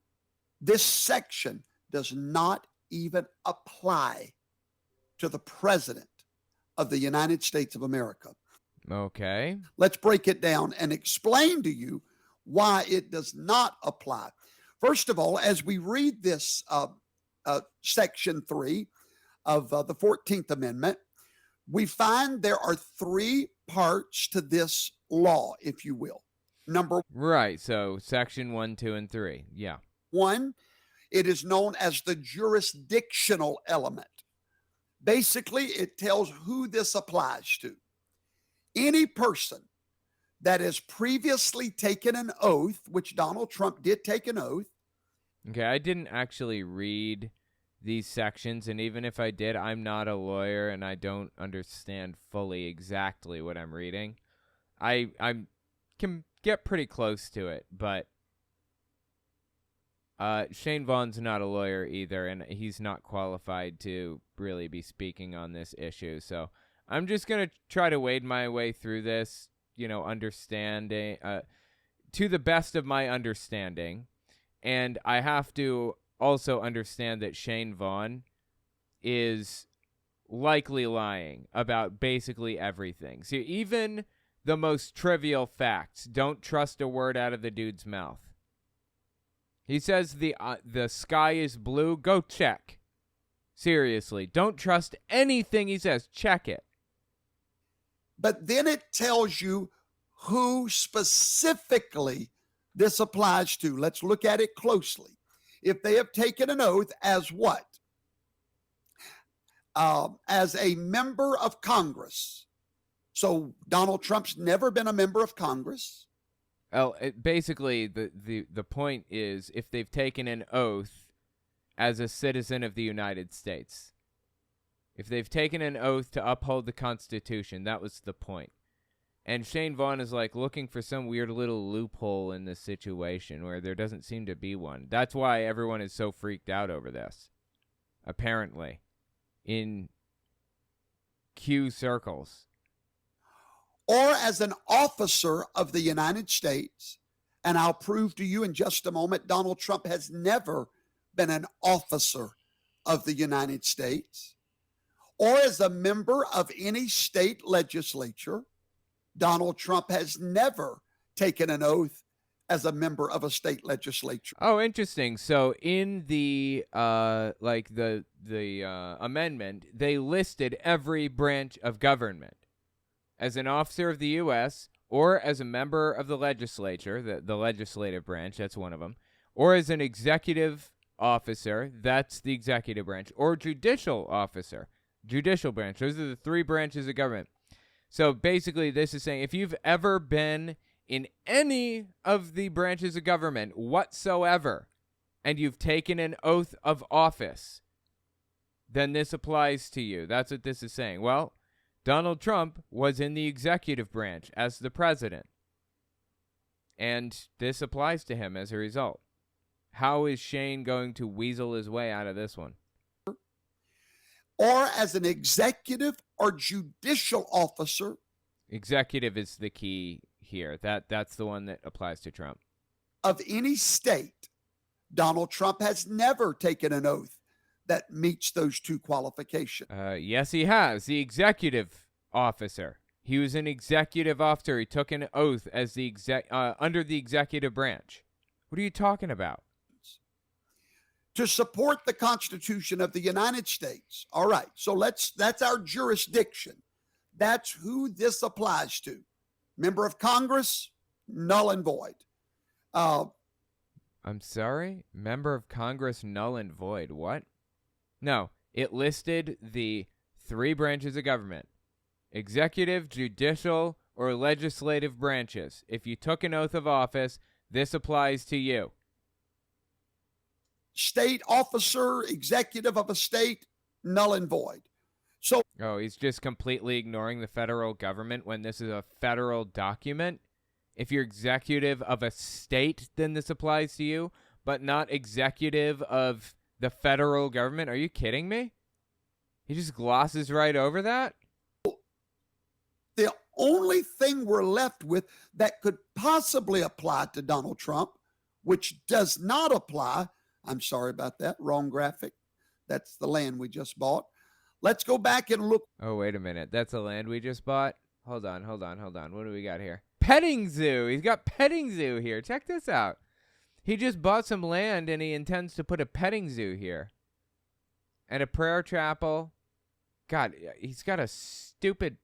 this section does not even apply to the president of the United States of America. Okay. Let's break it down and explain to you why it does not apply. First of all, as we read this Section 3 of the 14th Amendment, we find there are three parts to this law, if you will. Right, so Section 1, 2, and 3, yeah. 1, it is known as the jurisdictional element. Basically, it tells who this applies to. Any person that has previously taken an oath, which Donald Trump did take an oath. Okay, I didn't actually read these sections, and even if I did, I'm not a lawyer, and I don't understand fully exactly what I'm reading. I can get pretty close to it, but Shane Vaughn's not a lawyer either, and he's not qualified to really be speaking on this issue, so I'm just going to try to wade my way through this, understanding, to the best of my understanding. And I have to also understand that Shane Vaughn is likely lying about basically everything. So even the most trivial facts, don't trust a word out of the dude's mouth. He says the sky is blue. Go check. Seriously, don't trust anything he says. Check it. But then it tells you who specifically this applies to. Let's look at it closely. If they have taken an oath as what? As a member of Congress. So Donald Trump's never been a member of Congress. Well, basically, the point is if they've taken an oath as a citizen of the United States. If they've taken an oath to uphold the Constitution, that was the point. And Shane Vaughn is like looking for some weird little loophole in this situation where there doesn't seem to be one. That's why everyone is so freaked out over this, apparently, in Q circles. Or as an officer of the United States, and I'll prove to you in just a moment, Donald Trump has never been an officer of the United States. Or as a member of any state legislature, Donald Trump has never taken an oath as a member of a state legislature. Oh, interesting. So in the amendment, they listed every branch of government as an officer of the U.S. or as a member of the legislature, the legislative branch, that's one of them, or as an executive officer, that's the executive branch, or judicial officer, judicial branch. Those are the three branches of government. So basically, this is saying if you've ever been in any of the branches of government whatsoever, and you've taken an oath of office, then this applies to you. That's what this is saying. Well, Donald Trump was in the executive branch as the president, and this applies to him as a result. How is Shane going to weasel his way out of this one? Or as an executive or judicial officer. Executive is the key here. That's the one that applies to Trump. Of any state, Donald Trump has never taken an oath that meets those two qualifications. Yes, he has. The executive officer. He was an executive officer. He took an oath as the under the executive branch. What are you talking about? To support the Constitution of the United States. All right, so that's our jurisdiction. That's who this applies to. Member of Congress, null and void. I'm sorry? Member of Congress, null and void. What? No, it listed the three branches of government. Executive, judicial, or legislative branches. If you took an oath of office, this applies to you. State officer, executive of a state, null and void. So, oh, he's just completely ignoring the federal government when this is a federal document. If you're executive of a state, then this applies to you, but not executive of the federal government. Are you kidding me? He just glosses right over that? The only thing we're left with that could possibly apply to Donald Trump, which does not apply, I'm sorry about that, wrong graphic. That's the land we just bought. Let's go back and look. Oh, wait a minute. That's the land we just bought? Hold on. What do we got here? Petting zoo. He's got petting zoo here. Check this out. He just bought some land and he intends to put a petting zoo here. And a prayer chapel. God, he's got a stupid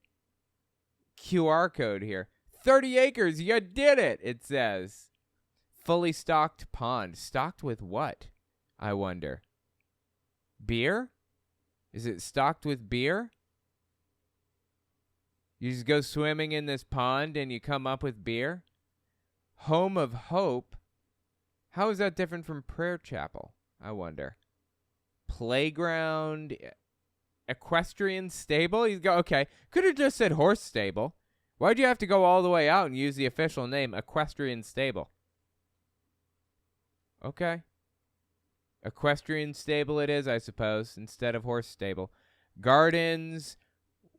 QR code here. 30 acres. You did it, it says. Fully stocked pond. Stocked with what? I wonder. Beer? Is it stocked with beer? You just go swimming in this pond and you come up with beer? Home of Hope? How is that different from prayer chapel? I wonder. Playground? Equestrian stable? He's got, okay. Could have just said horse stable. Why'd you have to go all the way out and use the official name, equestrian stable? Okay. Equestrian stable it is, I suppose, instead of horse stable. Gardens,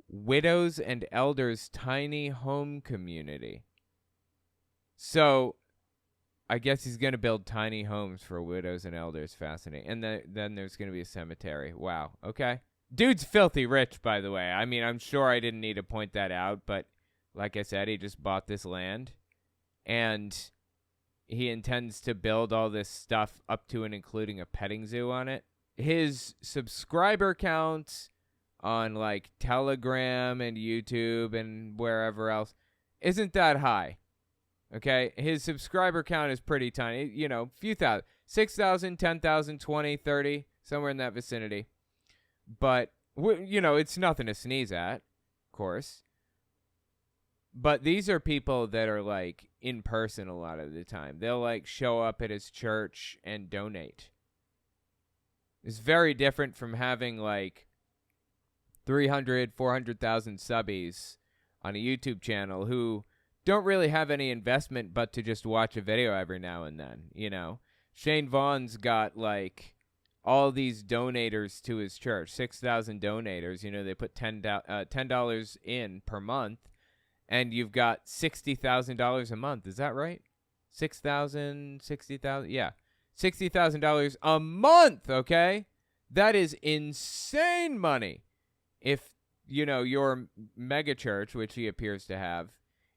widows and elders, tiny home community. So, I guess he's going to build tiny homes for widows and elders. Fascinating. And then there's going to be a cemetery. Wow. Okay. Dude's filthy rich, by the way. I mean, I'm sure I didn't need to point that out, but like I said, he just bought this land. And he intends to build all this stuff up to and including a petting zoo on it. His subscriber count on like Telegram and YouTube and wherever else isn't that high. Okay, his subscriber count is pretty tiny, you know, few thousand, 6,000, 10,000, 20, 30, somewhere in that vicinity. But, you know, it's nothing to sneeze at, of course. But these are people that are, like, in person a lot of the time. They'll, like, show up at his church and donate. It's very different from having, like, 300, 400,000 subbies on a YouTube channel who don't really have any investment but to just watch a video every now and then, you know. Shane Vaughn's got, like, all these donators to his church, 6,000 donators. You know, they put $10 in per month, and you've got $60,000 a month. Is that right? 6,000, 60,000? Yeah. $60,000 a month, okay? That is insane money. If, you know, your mega church, which he appears to have,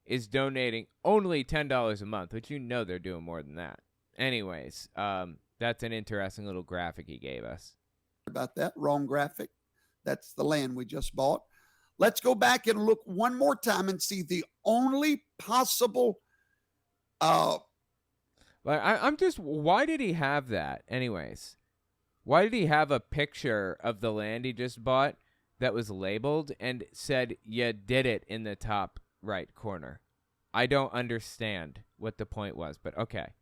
is donating only $10 a month, which you know they're doing more than that. Anyways, that's an interesting little graphic he gave us. About that, wrong graphic. That's the land we just bought. Let's go back and look one more time and see the only possible. I'm just, why did he have that? Anyways, why did he have a picture of the land he just bought that was labeled and said, "You did it" in the top right corner? I don't understand what the point was, but okay,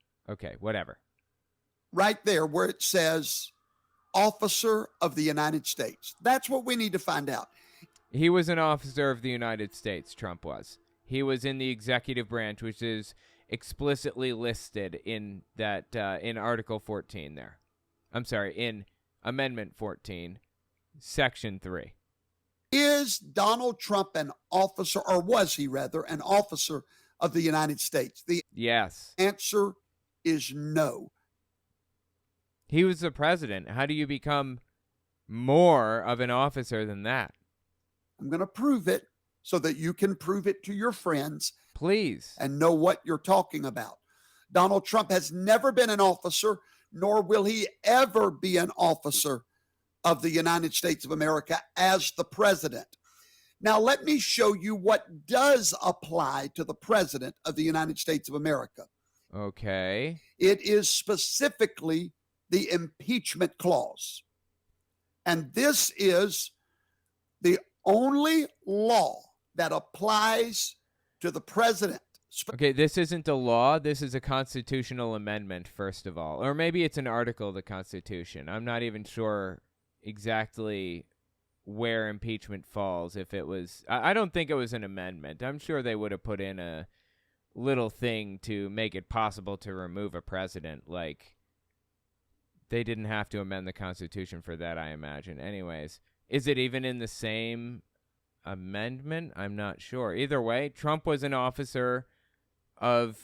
whatever. Right there where it says officer of the United States. That's what we need to find out. He was an officer of the United States, Trump was. He was in the executive branch, which is explicitly listed in that in Article 14 there. I'm sorry, in Amendment 14, Section 3. Is Donald Trump an officer, or was he rather, an officer of the United States? The Yes. answer is no. He was the president. How do you become more of an officer than that? I'm going to prove it so that you can prove it to your friends. Please. And know what you're talking about. Donald Trump has never been an officer, nor will he ever be an officer of the United States of America as the president. Now, let me show you what does apply to the president of the United States of America. Okay. It is specifically the impeachment clause. And this is the only law that applies to the president. Okay, this isn't a law. This is a constitutional amendment, first of all. Or maybe it's an article of the Constitution. I'm not even sure exactly where impeachment falls. If it was, I don't think it was an amendment. I'm sure they would have put in a little thing to make it possible to remove a president. Like, they didn't have to amend the Constitution for that, I imagine. Anyways, is it even in the same amendment? I'm not sure. Either way, Trump was an officer of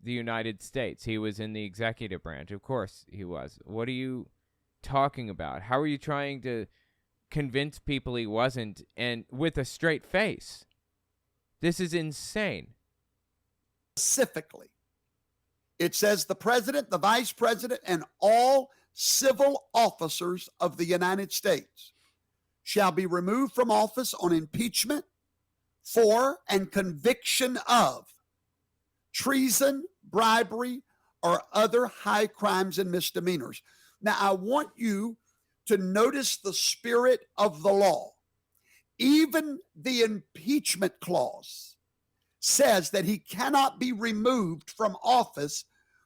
the United States. He was in the executive branch. Of course he was. What are you talking about? How are you trying to convince people he wasn't, and with a straight face? This is insane. Specifically, it says the president, the vice president, and all civil officers of the United States shall be removed from office on impeachment for and conviction of treason, bribery, or other high crimes and misdemeanors. Now, I want you to notice the spirit of the law. Even the impeachment clause says that he cannot be removed from office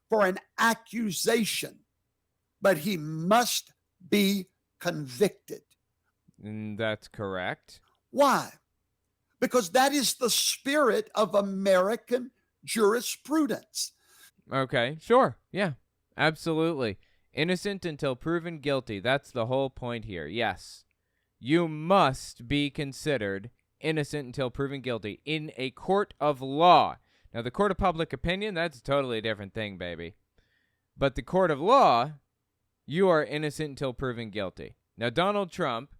for an accusation, but he must be convicted. That's correct. Why? Because that is the spirit of American jurisprudence. Okay, sure. Yeah, absolutely. Innocent until proven guilty. That's the whole point here. Yes. You must be considered innocent until proven guilty in a court of law. Now, the court of public opinion, that's a totally different thing, baby. But the court of law, you are innocent until proven guilty. Now, Donald Trump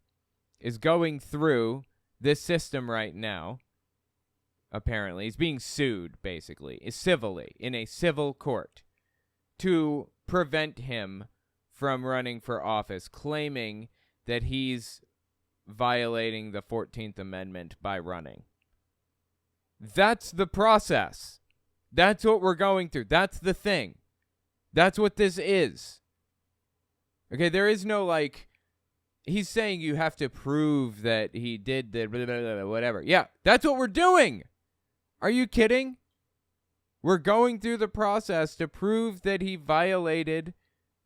is going through this system right now, apparently. He's being sued, basically, civilly, in a civil court. to prevent him from running for office, claiming that he's violating the 14th Amendment by running. That's the process. That's what we're going through. That's the thing. That's what this is. Okay, there is no, like, he's saying you have to prove that he did the blah, blah, blah, whatever. Yeah, that's what we're doing. Are you kidding? We're going through the process to prove that he violated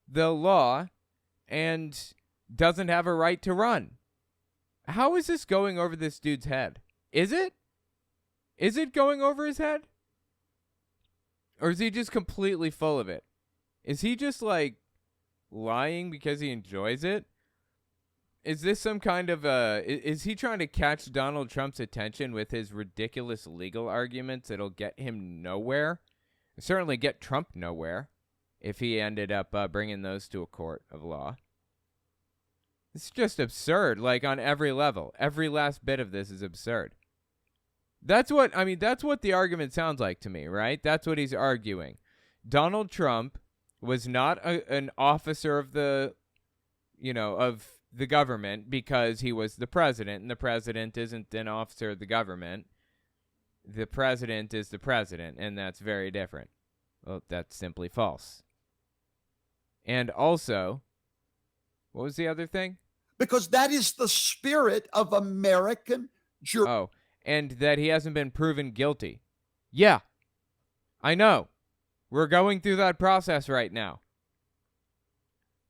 the law and doesn't have a right to run. How is this going over this dude's head? Is it? Is it going over his head? Or is he just completely full of it? Is he just, like, lying because he enjoys it? Is this some kind of is he trying to catch Donald Trump's attention with his ridiculous legal arguments that'll get him nowhere? Certainly get Trump nowhere if he ended up bringing those to a court of law. It's just absurd, like, on every level. Every last bit of this is absurd. That's what the argument sounds like to me, right? That's what he's arguing. Donald Trump was not an officer of the government because he was the president, and the president isn't an officer of the government. The president is the president, and that's very different. Well, that's simply false. And also, what was the other thing? Because that is the spirit of American jurisprudence. Oh, and that he hasn't been proven guilty. Yeah, I know. We're going through that process right now.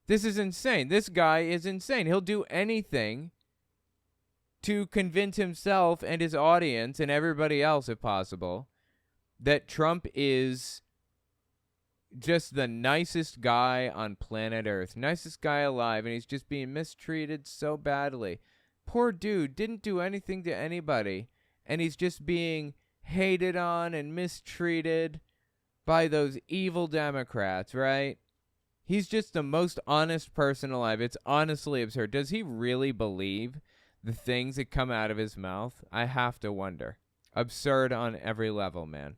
This is insane. This guy is insane. He'll do anything to convince himself and his audience and everybody else, if possible, that Trump is just the nicest guy on planet Earth, nicest guy alive, and he's just being mistreated so badly. Poor dude didn't do anything to anybody, and he's just being hated on and mistreated by those evil Democrats, right? He's just the most honest person alive. It's honestly absurd. Does he really believe the things that come out of his mouth? I have to wonder. Absurd on every level, man.